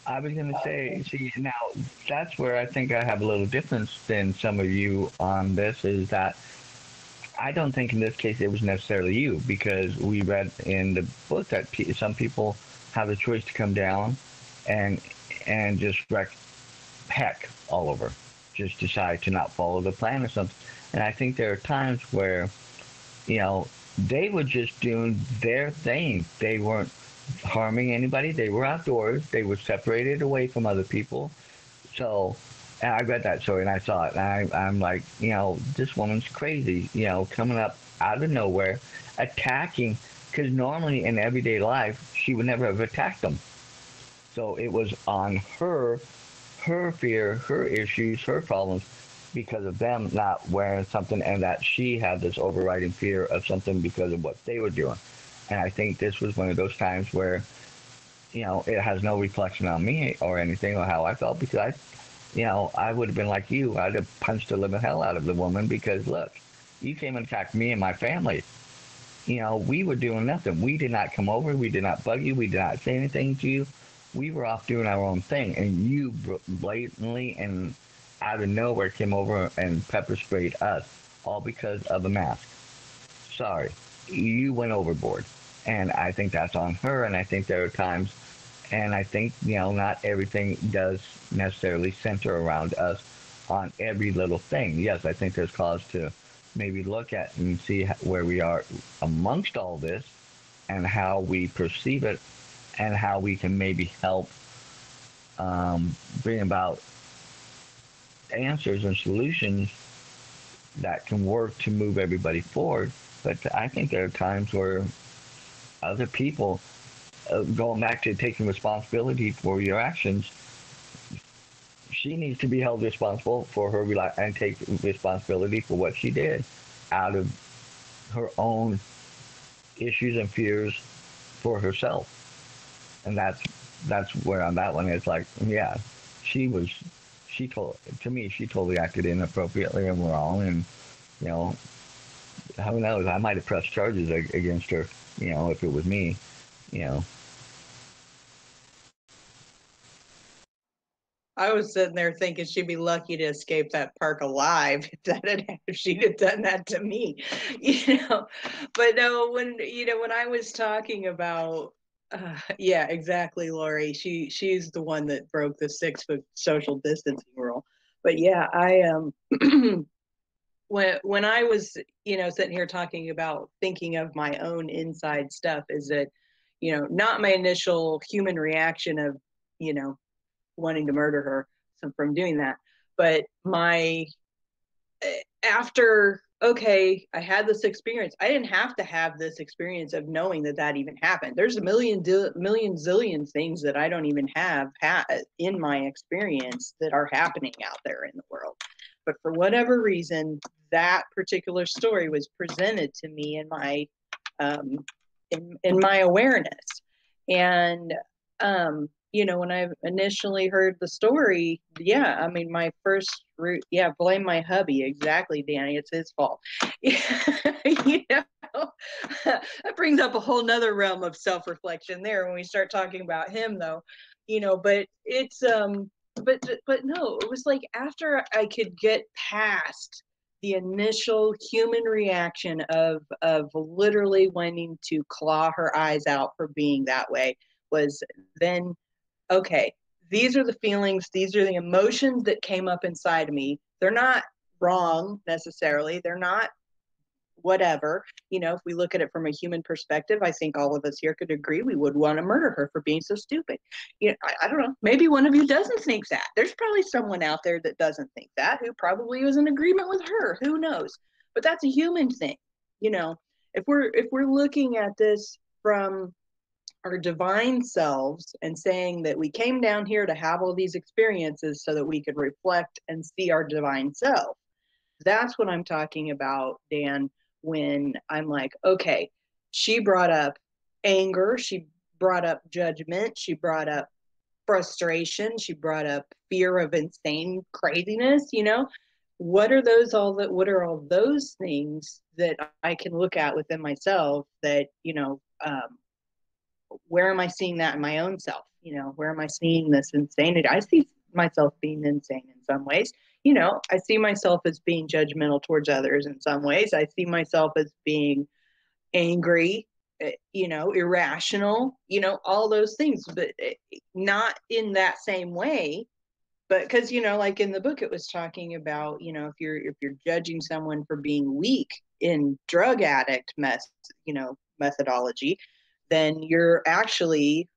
I was going to say, see, now that's where I think I have a little difference than some of you on this, is that I don't think in this case it was necessarily you, because we read in the book that some people have the choice to come down and just wreck heck all over, just decide to not follow the plan or something. And I think there are times where, they were just doing their thing. They weren't harming anybody. They were outdoors. They were separated away from other people. So, and I read that story and I saw it, and I'm like, this woman's crazy, coming up out of nowhere, attacking, because normally in everyday life, she would never have attacked them. So it was on her fear, her issues, her problems, because of them not wearing something, and that she had this overriding fear of something because of what they were doing. And I think this was one of those times where, it has no reflection on me or anything or how I felt, because I would have been like you. I'd have punched the living hell out of the woman, because look, you came and attacked me and my family. We were doing nothing. We did not come over. We did not bug you. We did not say anything to you. We were off doing our own thing, and you blatantly and out of nowhere came over and pepper sprayed us, all because of a mask. Sorry, you went overboard. And I think that's on her, and I think there are times, and I think, not everything does necessarily center around us on every little thing. Yes, I think there's cause to maybe look at and see where we are amongst all this and how we perceive it, and how we can maybe help bring about answers and solutions that can work to move everybody forward. But I think there are times where other people, going back to taking responsibility for your actions, she needs to be held responsible for her and take responsibility for what she did out of her own issues and fears for herself. And that's where on that one it's like, yeah, she told to me she totally acted inappropriately and wrong, and you know, who knows, I might have pressed charges against her, you know, if it was me, you know. I was sitting there thinking she'd be lucky to escape that park alive if she'd have done that to me, you know. But no, when I was talking about, yeah, exactly, Lori. She's the one that broke the 6-foot social distancing rule. But yeah, I when I was, sitting here talking about thinking of my own inside stuff, is that, not my initial human reaction of, wanting to murder her from doing that, but after, okay, I had this experience. I didn't have to have this experience of knowing that even happened. There's a million zillion things that I don't even have in my experience that are happening out there in the world. But for whatever reason, that particular story was presented to me in my in my awareness. And when I initially heard the story, yeah, I mean, my first route, yeah, blame my hubby. Exactly, Danny. It's his fault. That brings up a whole nother realm of self-reflection there when we start talking about him, though. But it's but no, it was like after I could get past the initial human reaction of literally wanting to claw her eyes out for being that way, was then, okay, these are the feelings, these are the emotions that came up inside of me. They're not wrong necessarily. They're not whatever. If we look at it from a human perspective, I think all of us here could agree we would want to murder her for being so stupid. I don't know. Maybe one of you doesn't think that. There's probably someone out there that doesn't think that, who probably was in agreement with her. Who knows? But that's a human thing. If we're looking at this from our divine selves and saying that we came down here to have all these experiences so that we could reflect and see our divine self. That's what I'm talking about, Dan, when I'm like, okay, she brought up anger, she brought up judgment, she brought up frustration, she brought up fear of insane craziness, what are all those things that I can look at within myself that, where am I seeing that in my own self? Where am I seeing this insanity? I see myself being insane in some ways. I see myself as being judgmental towards others in some ways. I see myself as being angry, irrational, all those things, but not in that same way. But because, like in the book, it was talking about, if you're judging someone for being weak in drug addict methodology, then you're actually,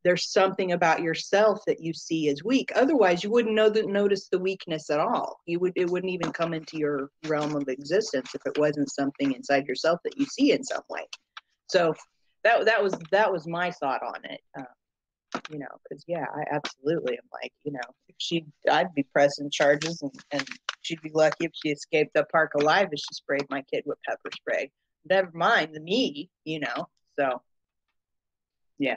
there's something about yourself that you see as weak. Otherwise, you wouldn't notice the weakness at all. It wouldn't even come into your realm of existence if it wasn't something inside yourself that you see in some way. So that was my thought on it. Because yeah, I absolutely am like, if I'd be pressing charges, and she'd be lucky if she escaped the park alive if she sprayed my kid with pepper spray. Never mind the me, So, yeah.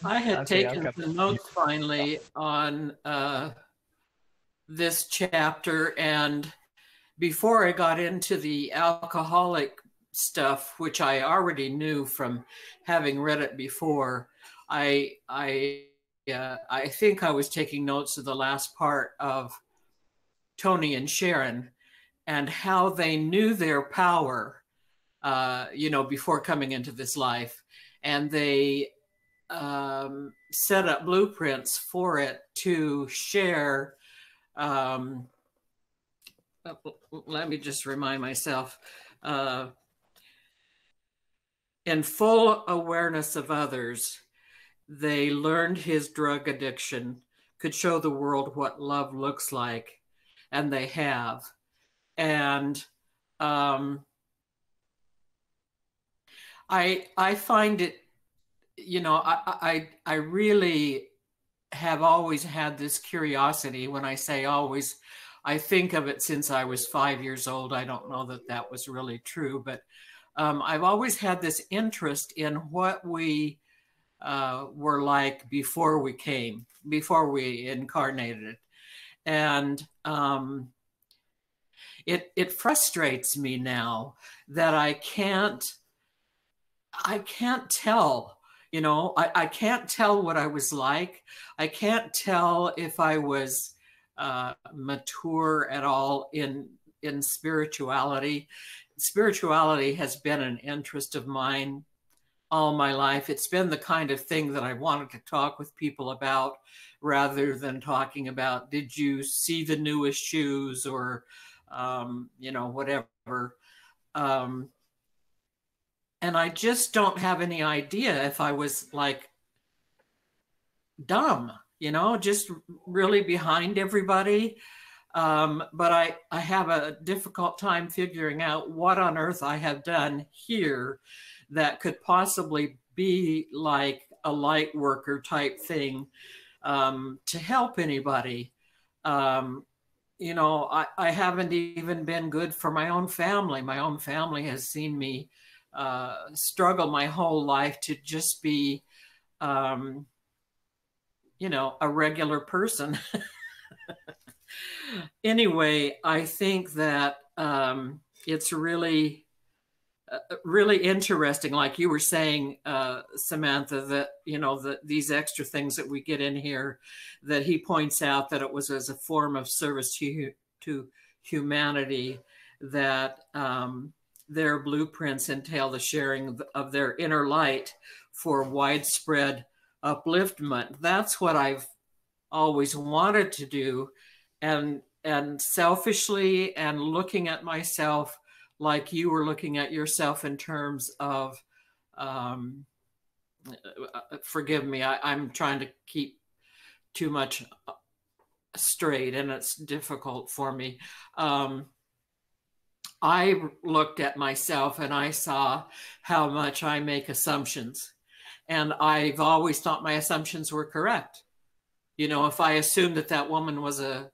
I had taken some notes finally on this chapter, and before I got into the alcoholic stuff, which I already knew from having read it before, I think I was taking notes of the last part of Tony and Sharon and how they knew their power, before coming into this life, and they set up blueprints for it to share. Let me just remind myself. In full awareness of others, they learned his drug addiction, could show the world what love looks like, and they have. And I find it, I really have always had this curiosity. When I say always, I think of it since I was 5 years old. I don't know that that was really true, but I've always had this interest in what we were like before we incarnated. And it frustrates me now that I can't tell. I can't tell what I was like. I can't tell if I was mature at all in spirituality. Spirituality has been an interest of mine all my life. It's been the kind of thing that I wanted to talk with people about, rather than talking about, did you see the newest shoes, or whatever. And I just don't have any idea if I was like dumb, just really behind everybody. But I have a difficult time figuring out what on earth I have done here that could possibly be like a light worker type thing, to help anybody. I haven't even been good for my own family. My own family has seen me struggle my whole life to just be, a regular person. Anyway, I think that it's really interesting, like you were saying, Samantha, that these extra things that we get in here, that he points out that it was as a form of service to humanity, that their blueprints entail the sharing of their inner light for widespread upliftment. That's what I've always wanted to do, and selfishly, and looking at myself like you were looking at yourself in terms of, forgive me, I'm trying to keep too much straight, and it's difficult for me. I looked at myself and I saw how much I make assumptions. And I've always thought my assumptions were correct. If I assumed that that woman was a,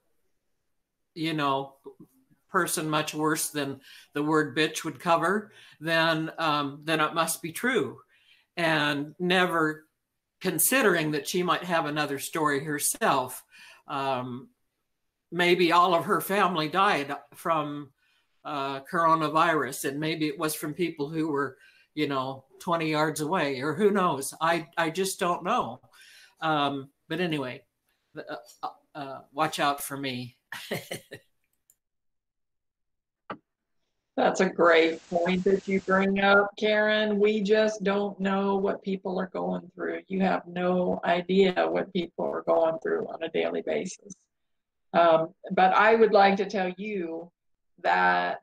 person much worse than the word bitch would cover, then it must be true. And never considering that she might have another story herself. Maybe all of her family died from coronavirus, and maybe it was from people who were 20 yards away, or who knows. I just don't know. But anyway, watch out for me. That's a great point that you bring up, Karen. We just don't know what people are going through. You have no idea what people are going through on a daily basis. But I would like to tell you that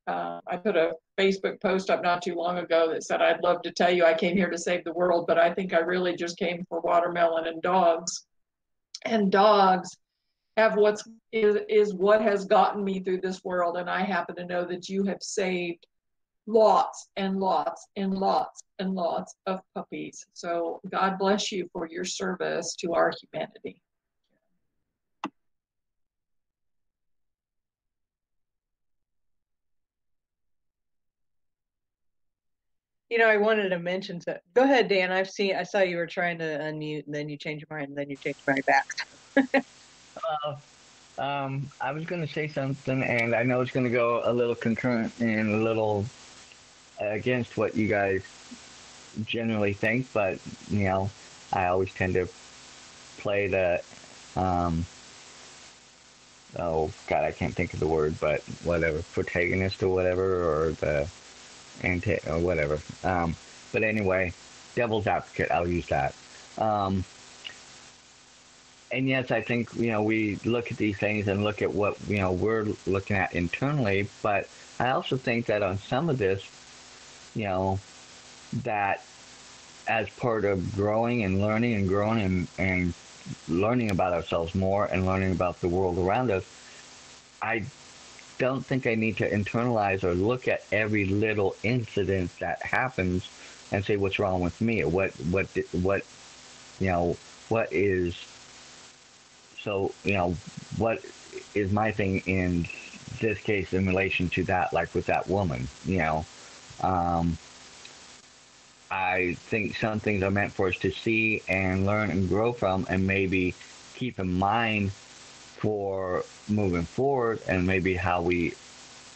I put a Facebook post up not too long ago that said, I'd love to tell you I came here to save the world, but I think I really just came for watermelon and dogs. And dogs have what has gotten me through this world. And I happen to know that you have saved lots and lots and lots and lots of puppies. So God bless you for your service to our humanity. I wanted to mention that. Go ahead, Dan. I saw you were trying to unmute, and then you changed your mind, and then you changed your mind back. I was going to say something, and I know it's going to go a little concurrent and a little against what you guys generally think, but I always tend to play the oh God, I can't think of the word, but whatever, protagonist or whatever, or the or whatever. But anyway, devil's advocate, I'll use that. And yes, I think, we look at these things and look at what, we're looking at internally, but I also think that on some of this, that as part of growing and learning and growing and learning about ourselves more and learning about the world around us, I don't think I need to internalize or look at every little incident that happens and say what's wrong with me, or what you know, what is, so, what is my thing in this case in relation to that, like with that woman, um, I think some things are meant for us to see and learn and grow from, and maybe keep in mind for moving forward, and maybe how we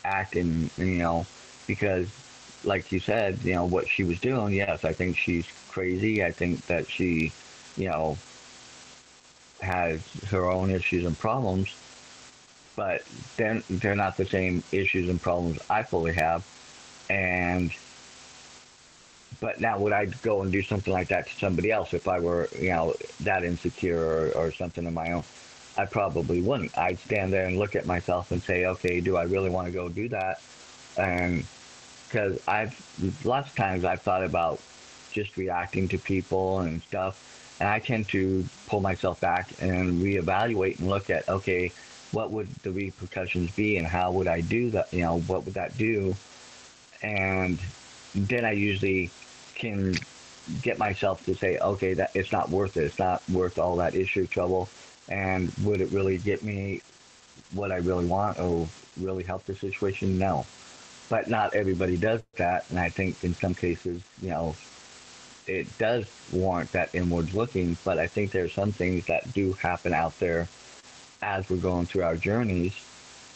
act, and because like you said, what she was doing, yes, I think she's crazy. I think that she, you know, has her own issues and problems, but then they're not the same issues and problems I fully have. And but now, would I go and do something like that to somebody else if I were, that insecure, or something of my own? I probably wouldn't. I'd stand there and look at myself and say, okay, do I really want to go do that? And because lots of times I've thought about just reacting to people and stuff, and I tend to pull myself back and reevaluate and look at, okay, what would the repercussions be, and how would I do that? What would that do? And then I usually can get myself to say, okay, that it's not worth it. It's not worth all that issue trouble. And would it really get me what I really want, or really help the situation? No. But not everybody does that. And I think in some cases, it does warrant that inward looking. But I think there are some things that do happen out there as we're going through our journeys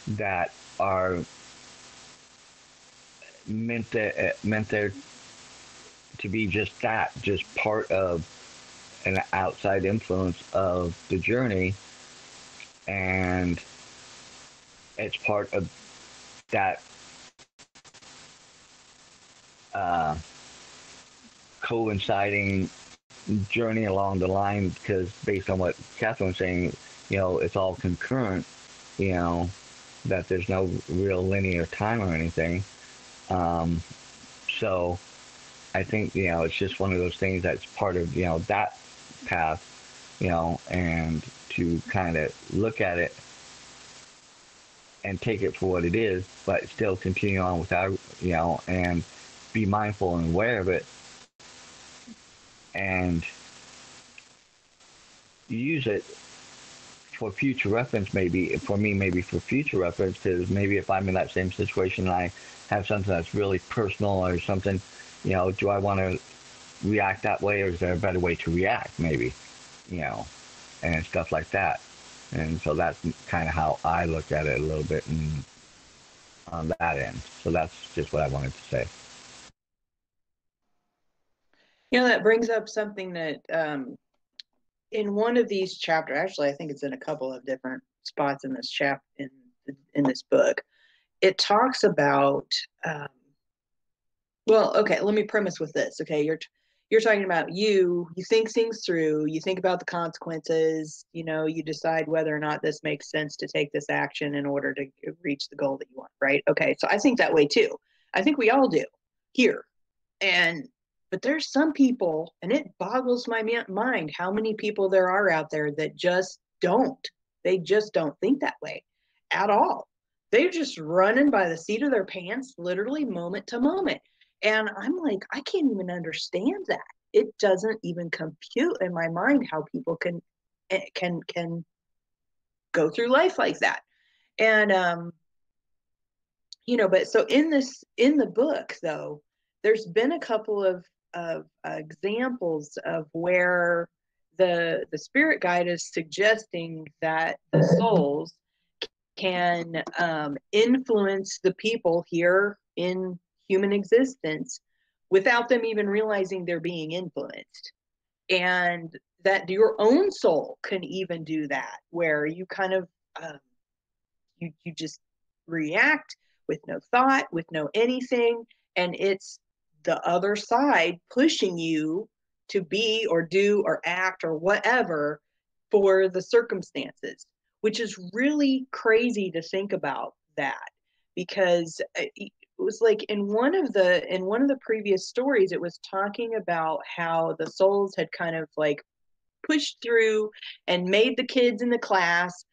that are meant there to be just that, just part of an outside influence of the journey, and it's part of that coinciding journey along the line, because based on what Catherine was saying, it's all concurrent, that there's no real linear time or anything. So I think, it's just one of those things that's part of, that path, and to kind of look at it and take it for what it is, but still continue on without, and be mindful and aware of it, and use it for future reference, maybe for me, maybe for future reference, because maybe if I'm in that same situation and I have something that's really personal or something, do I want to react that way, or is there a better way to react, maybe, and stuff like that. And so that's kind of how I look at it a little bit, and on that end. So that's just what I wanted to say. That brings up something that in one of these chapters, actually, I think it's in a couple of different spots in this in this book. It talks about, well, okay, let me premise with this. Okay, you're talking about you think things through, you think about the consequences, you decide whether or not this makes sense to take this action in order to reach the goal that you want, right? Okay, so I think that way too. I think we all do here. But there's some people, and it boggles my mind how many people there are out there that just don't. They just don't think that way at all. They're just running by the seat of their pants, literally moment to moment. And I'm like, I can't even understand that. It doesn't even compute in my mind how people can go through life like that. And but so in the book though, there's been a couple of examples of where the spirit guide is suggesting that the souls can influence the people here in human existence without them even realizing they're being influenced, and that your own soul can even do that, where you kind of you just react with no thought, with no anything, and it's the other side pushing you to be or do or act or whatever for the circumstances, which is really crazy to think about that, because it was like in one of the previous stories, it was talking about how the souls had kind of like pushed through and made the kids in the class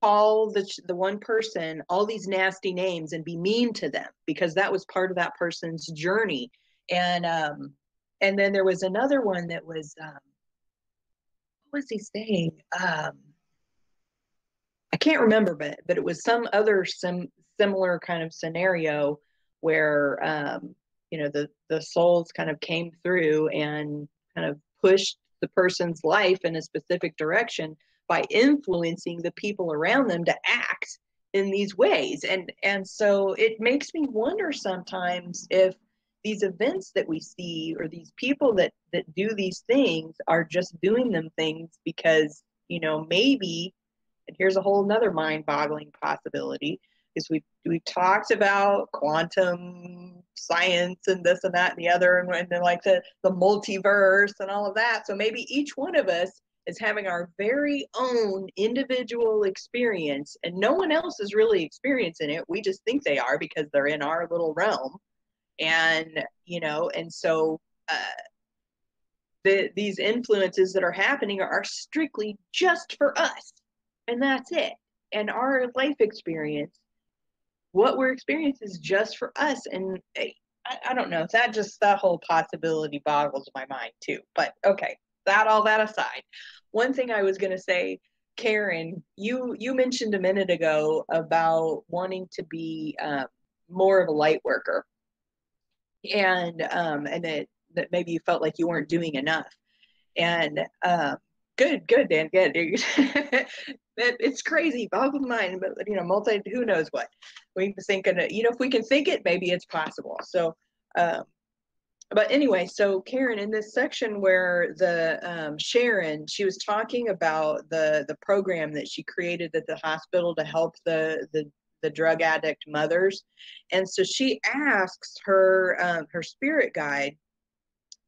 call the one person all these nasty names and be mean to them, because that was part of that person's journey. And And then there was another one that was, what was he saying? I can't remember, but it was some other similar kind of scenario where, the souls kind of came through and kind of pushed the person's life in a specific direction by influencing the people around them to act in these ways. And so it makes me wonder sometimes if these events that we see, or these people that do these things, are just doing them things because, maybe, and here's a whole nother mind-boggling possibility, is we've talked about quantum science and this and that and the other, and then like the multiverse and all of that. So maybe each one of us is having our very own individual experience, and no one else is really experiencing it. We just think they are because they're in our little realm. And so these influences that are happening are strictly just for us, and that's it. And our life experience, what we're experiencing, is just for us. And I don't know, that whole possibility boggles my mind too. But okay, all that aside, one thing I was going to say, Karen, you mentioned a minute ago about wanting to be more of a light worker, and that maybe you felt like you weren't doing enough. And good, Dan, good. It's crazy, boggles mind, but who knows what we think. If we can think it, maybe it's possible. So, but anyway, so Karen, in this section where the Sharon, she was talking about the program that she created at the hospital to help the drug addict mothers, and so she asks her spirit guide,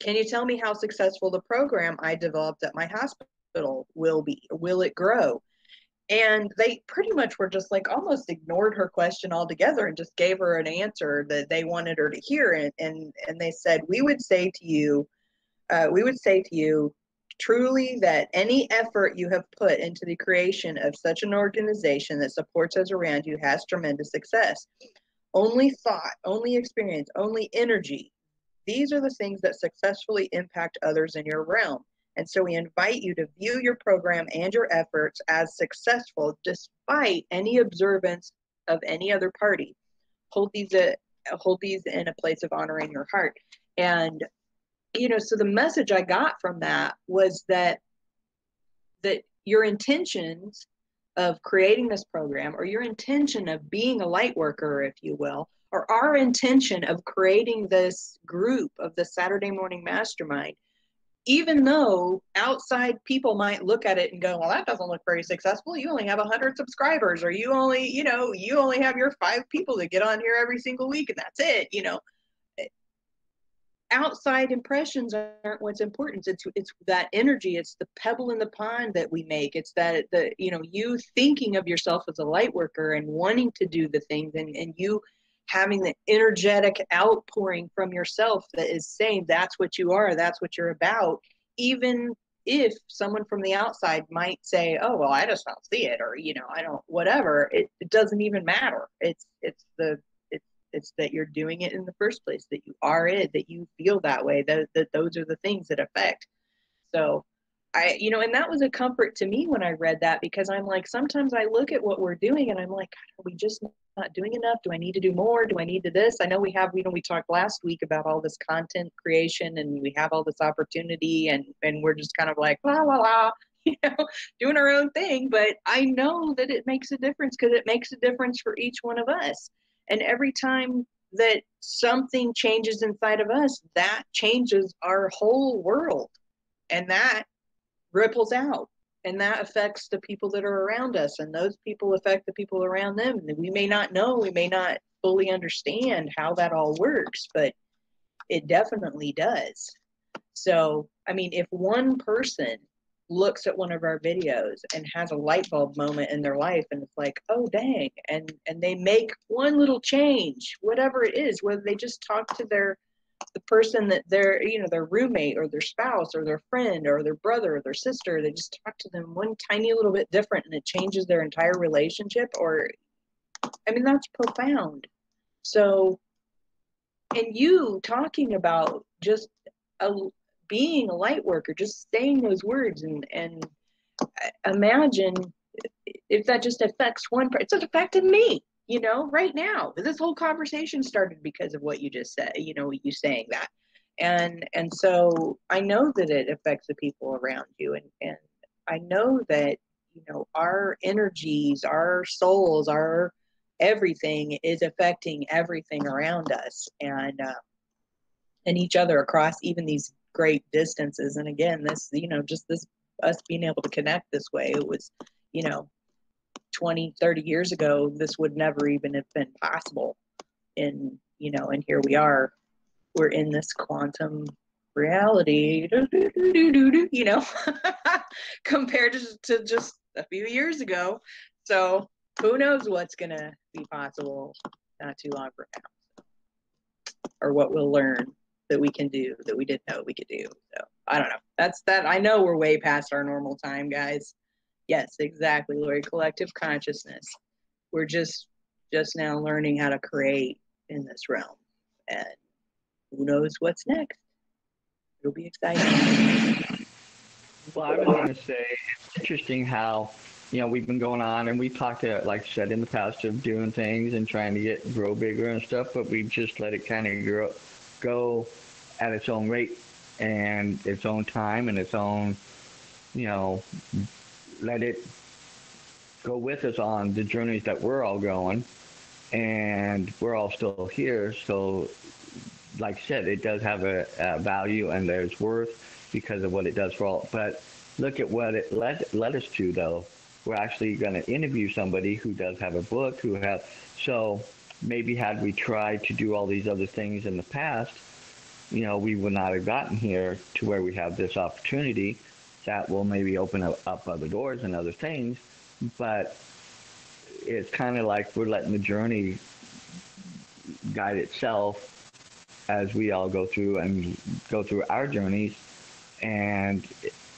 "Can you tell me how successful the program I developed at my hospital will be? Will it grow?" And they pretty much were just like almost ignored her question altogether and just gave her an answer that they wanted her to hear. And they said, we would say to you truly that any effort you have put into the creation of such an organization that supports us around you has tremendous success. Only thought, only experience, only energy. These are the things that successfully impact others in your realm. And so we invite you to view your program and your efforts as successful despite any observance of any other party. Hold these in a place of honor in your heart. And, so the message I got from that was that your intentions of creating this program, or your intention of being a light worker, if you will, or our intention of creating this group of the Saturday Morning Mastermind, even though outside people might look at it and go, well, that doesn't look very successful. You only have 100 subscribers, or you only have your 5 people that get on here every single week, and that's it. Outside impressions aren't what's important. It's that energy. It's the pebble in the pond that we make. It's that you thinking of yourself as a light worker and wanting to do the things, and you having the energetic outpouring from yourself that is saying that's what you are, that's what you're about, even if someone from the outside might say, oh, well, I just don't see it, or I don't, whatever. It doesn't even matter. It's that you're doing it in the first place, that you are it, that you feel that way, that those are the things that affect. So and that was a comfort to me when I read that, because I'm like, sometimes I look at what we're doing and I'm like, are we just not doing enough? Do I need to do more? Do I need to this? I know we talked last week about all this content creation, and we have all this opportunity, and we're just kind of like, la, la, la, doing our own thing. But I know that it makes a difference, because it makes a difference for each one of us. And every time that something changes inside of us, that changes our whole world. And that ripples out, and that affects the people that are around us, and those people affect the people around them. And we may not know, we may not fully understand how that all works, but it definitely does. So, I mean, if one person looks at one of our videos and has a light bulb moment in their life, and it's like, oh dang, and they make one little change, whatever it is, whether they just talk to the person that their roommate or their spouse or their friend or their brother or their sister, they just talk to them one tiny little bit different, and it changes their entire relationship. Or, I mean, that's profound. So, and you talking about just being a light worker, just saying those words, and imagine if that just affects one person. It's affecting me, right now. This whole conversation started because of what you just said, you saying that. And so I know that it affects the people around you. And I know that, our energies, our souls, our everything is affecting everything around us, and each other across even these great distances. And again, this, just this, us being able to connect this way, it was, 20, 30 years ago, this would never even have been possible. And, and here we are, we're in this quantum reality, compared to just a few years ago. So who knows what's going to be possible not too long from now, or what we'll learn that we can do that we didn't know we could do. So I don't know. That's that. I know we're way past our normal time, guys. Yes, exactly, Lori. Collective consciousness. We're just now learning how to create in this realm, and who knows what's next. It'll be exciting. Well, I was going to say, it's interesting how, we've been going on and we've talked, like I said, in the past of doing things and trying to grow bigger and stuff, but we've just let it kind of go at its own rate and its own time and its own, let it go with us on the journeys that we're all going, and we're all still here. So, like I said, it does have a value and there's worth because of what it does for all. But look at what it led us to, though. We're actually going to interview somebody who does have a book, so maybe had we tried to do all these other things in the past, we would not have gotten here to where we have this opportunity that will maybe open up other doors and other things. But it's kind of like we're letting the journey guide itself as we all go through our journeys, and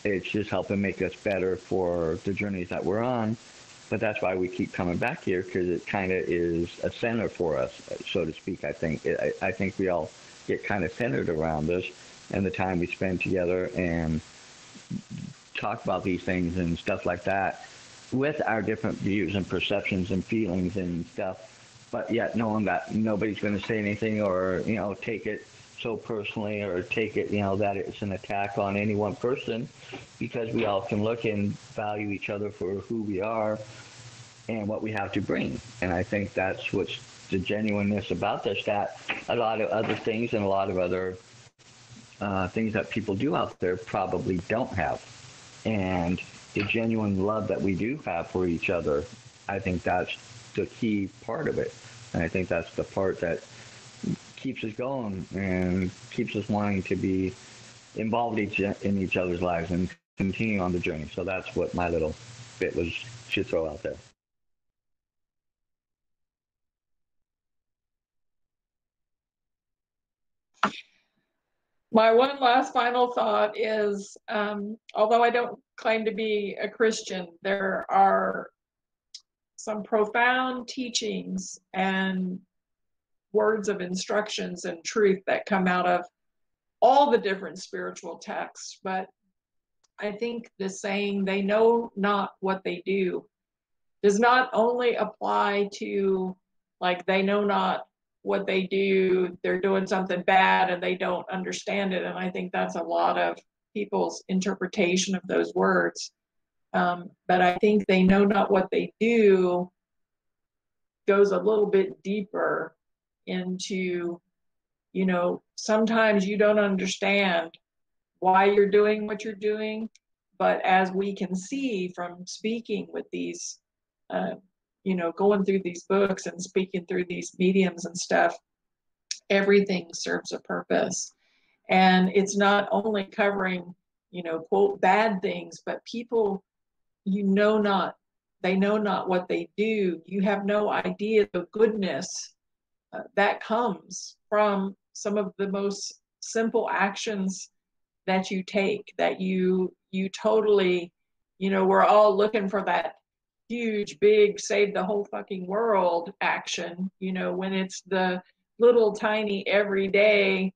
it's just helping make us better for the journeys that we're on. But that's why we keep coming back here, because it kind of is a center for us, so to speak. I think we all get kind of centered around this and the time we spend together and talk about these things and stuff like that with our different views and perceptions and feelings and stuff, but yet knowing that nobody's going to say anything or, take it so personally or take it, that it's an attack on any one person, because we all can look and value each other for who we are and what we have to bring. And I think that's what's the genuineness about this, that a lot of other things and a lot of other things that people do out there probably don't have. And the genuine love that we do have for each other, I think that's the key part of it. And I think that's the part that keeps us going and keeps us wanting to be involved in each other's lives and continue on the journey. So that's what my little bit should throw out there. My one last final thought is, although I don't claim to be a Christian, there are some profound teachings and words of instructions and truth that come out of all the different spiritual texts. But I think the saying, they know not what they do, does not only apply to, like, they know not what they do, they're doing something bad and they don't understand it. And I think that's a lot of people's interpretation of those words. But I think they know not what they do goes a little bit deeper into, sometimes you don't understand why you're doing what you're doing, but as we can see from speaking with these going through these books and speaking through these mediums and stuff, everything serves a purpose. And it's not only covering, quote, bad things, but people, they know not what they do. You have no idea the goodness that comes from some of the most simple actions that you take, that you totally, we're all looking for that huge, big, save the whole fucking world action, when it's the little tiny everyday,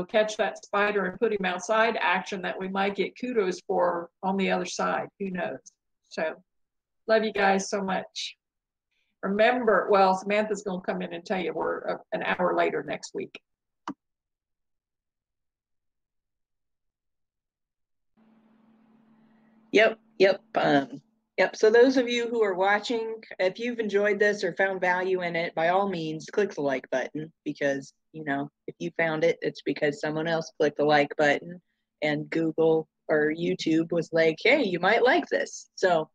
catch that spider and put him outside action that we might get kudos for on the other side. Who knows? So love you guys so much. Remember, well, Samantha's going to come in and tell you we're an hour later next week. Yep. So those of you who are watching, if you've enjoyed this or found value in it, by all means, click the like button, because, if you found it, it's because someone else clicked the like button and Google or YouTube was like, hey, you might like this. So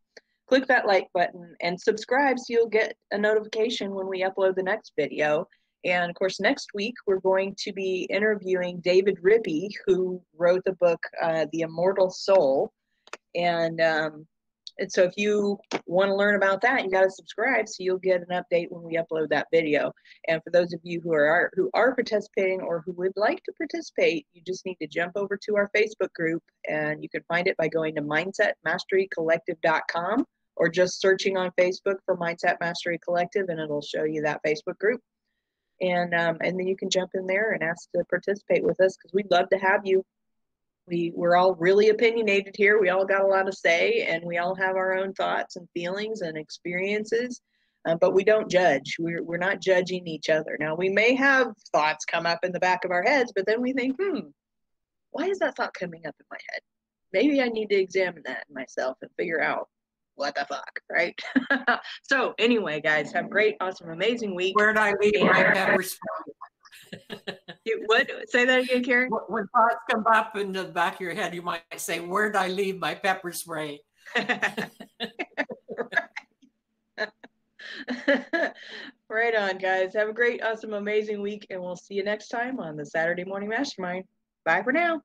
click that like button and subscribe so you'll get a notification when we upload the next video. And of course, next week, we're going to be interviewing David Rippey, who wrote the book, The Immortal Soul. And so if you want to learn about that, you got to subscribe so you'll get an update when we upload that video. And for those of you who are participating or who would like to participate, you just need to jump over to our Facebook group, and you can find it by going to mindsetmasterycollective.com or just searching on Facebook for Mindset Mastery Collective, and it'll show you that Facebook group. And then you can jump in there and ask to participate with us, because we'd love to have you. We're all really opinionated here. We all got a lot to say, and we all have our own thoughts and feelings and experiences, but we don't judge. We're not judging each other. Now, we may have thoughts come up in the back of our heads, but then we think, why is that thought coming up in my head? Maybe I need to examine that in myself and figure out what the fuck, right? So anyway, guys, have a great, awesome, amazing week. Where'd I leave my pepper spray? What? Say that again, Karen. When thoughts come up into the back of your head, you might say, "Where'd I leave my pepper spray?" Right on, guys. Have a great, awesome, amazing week, and we'll see you next time on the Saturday Morning Mastermind. Bye for now.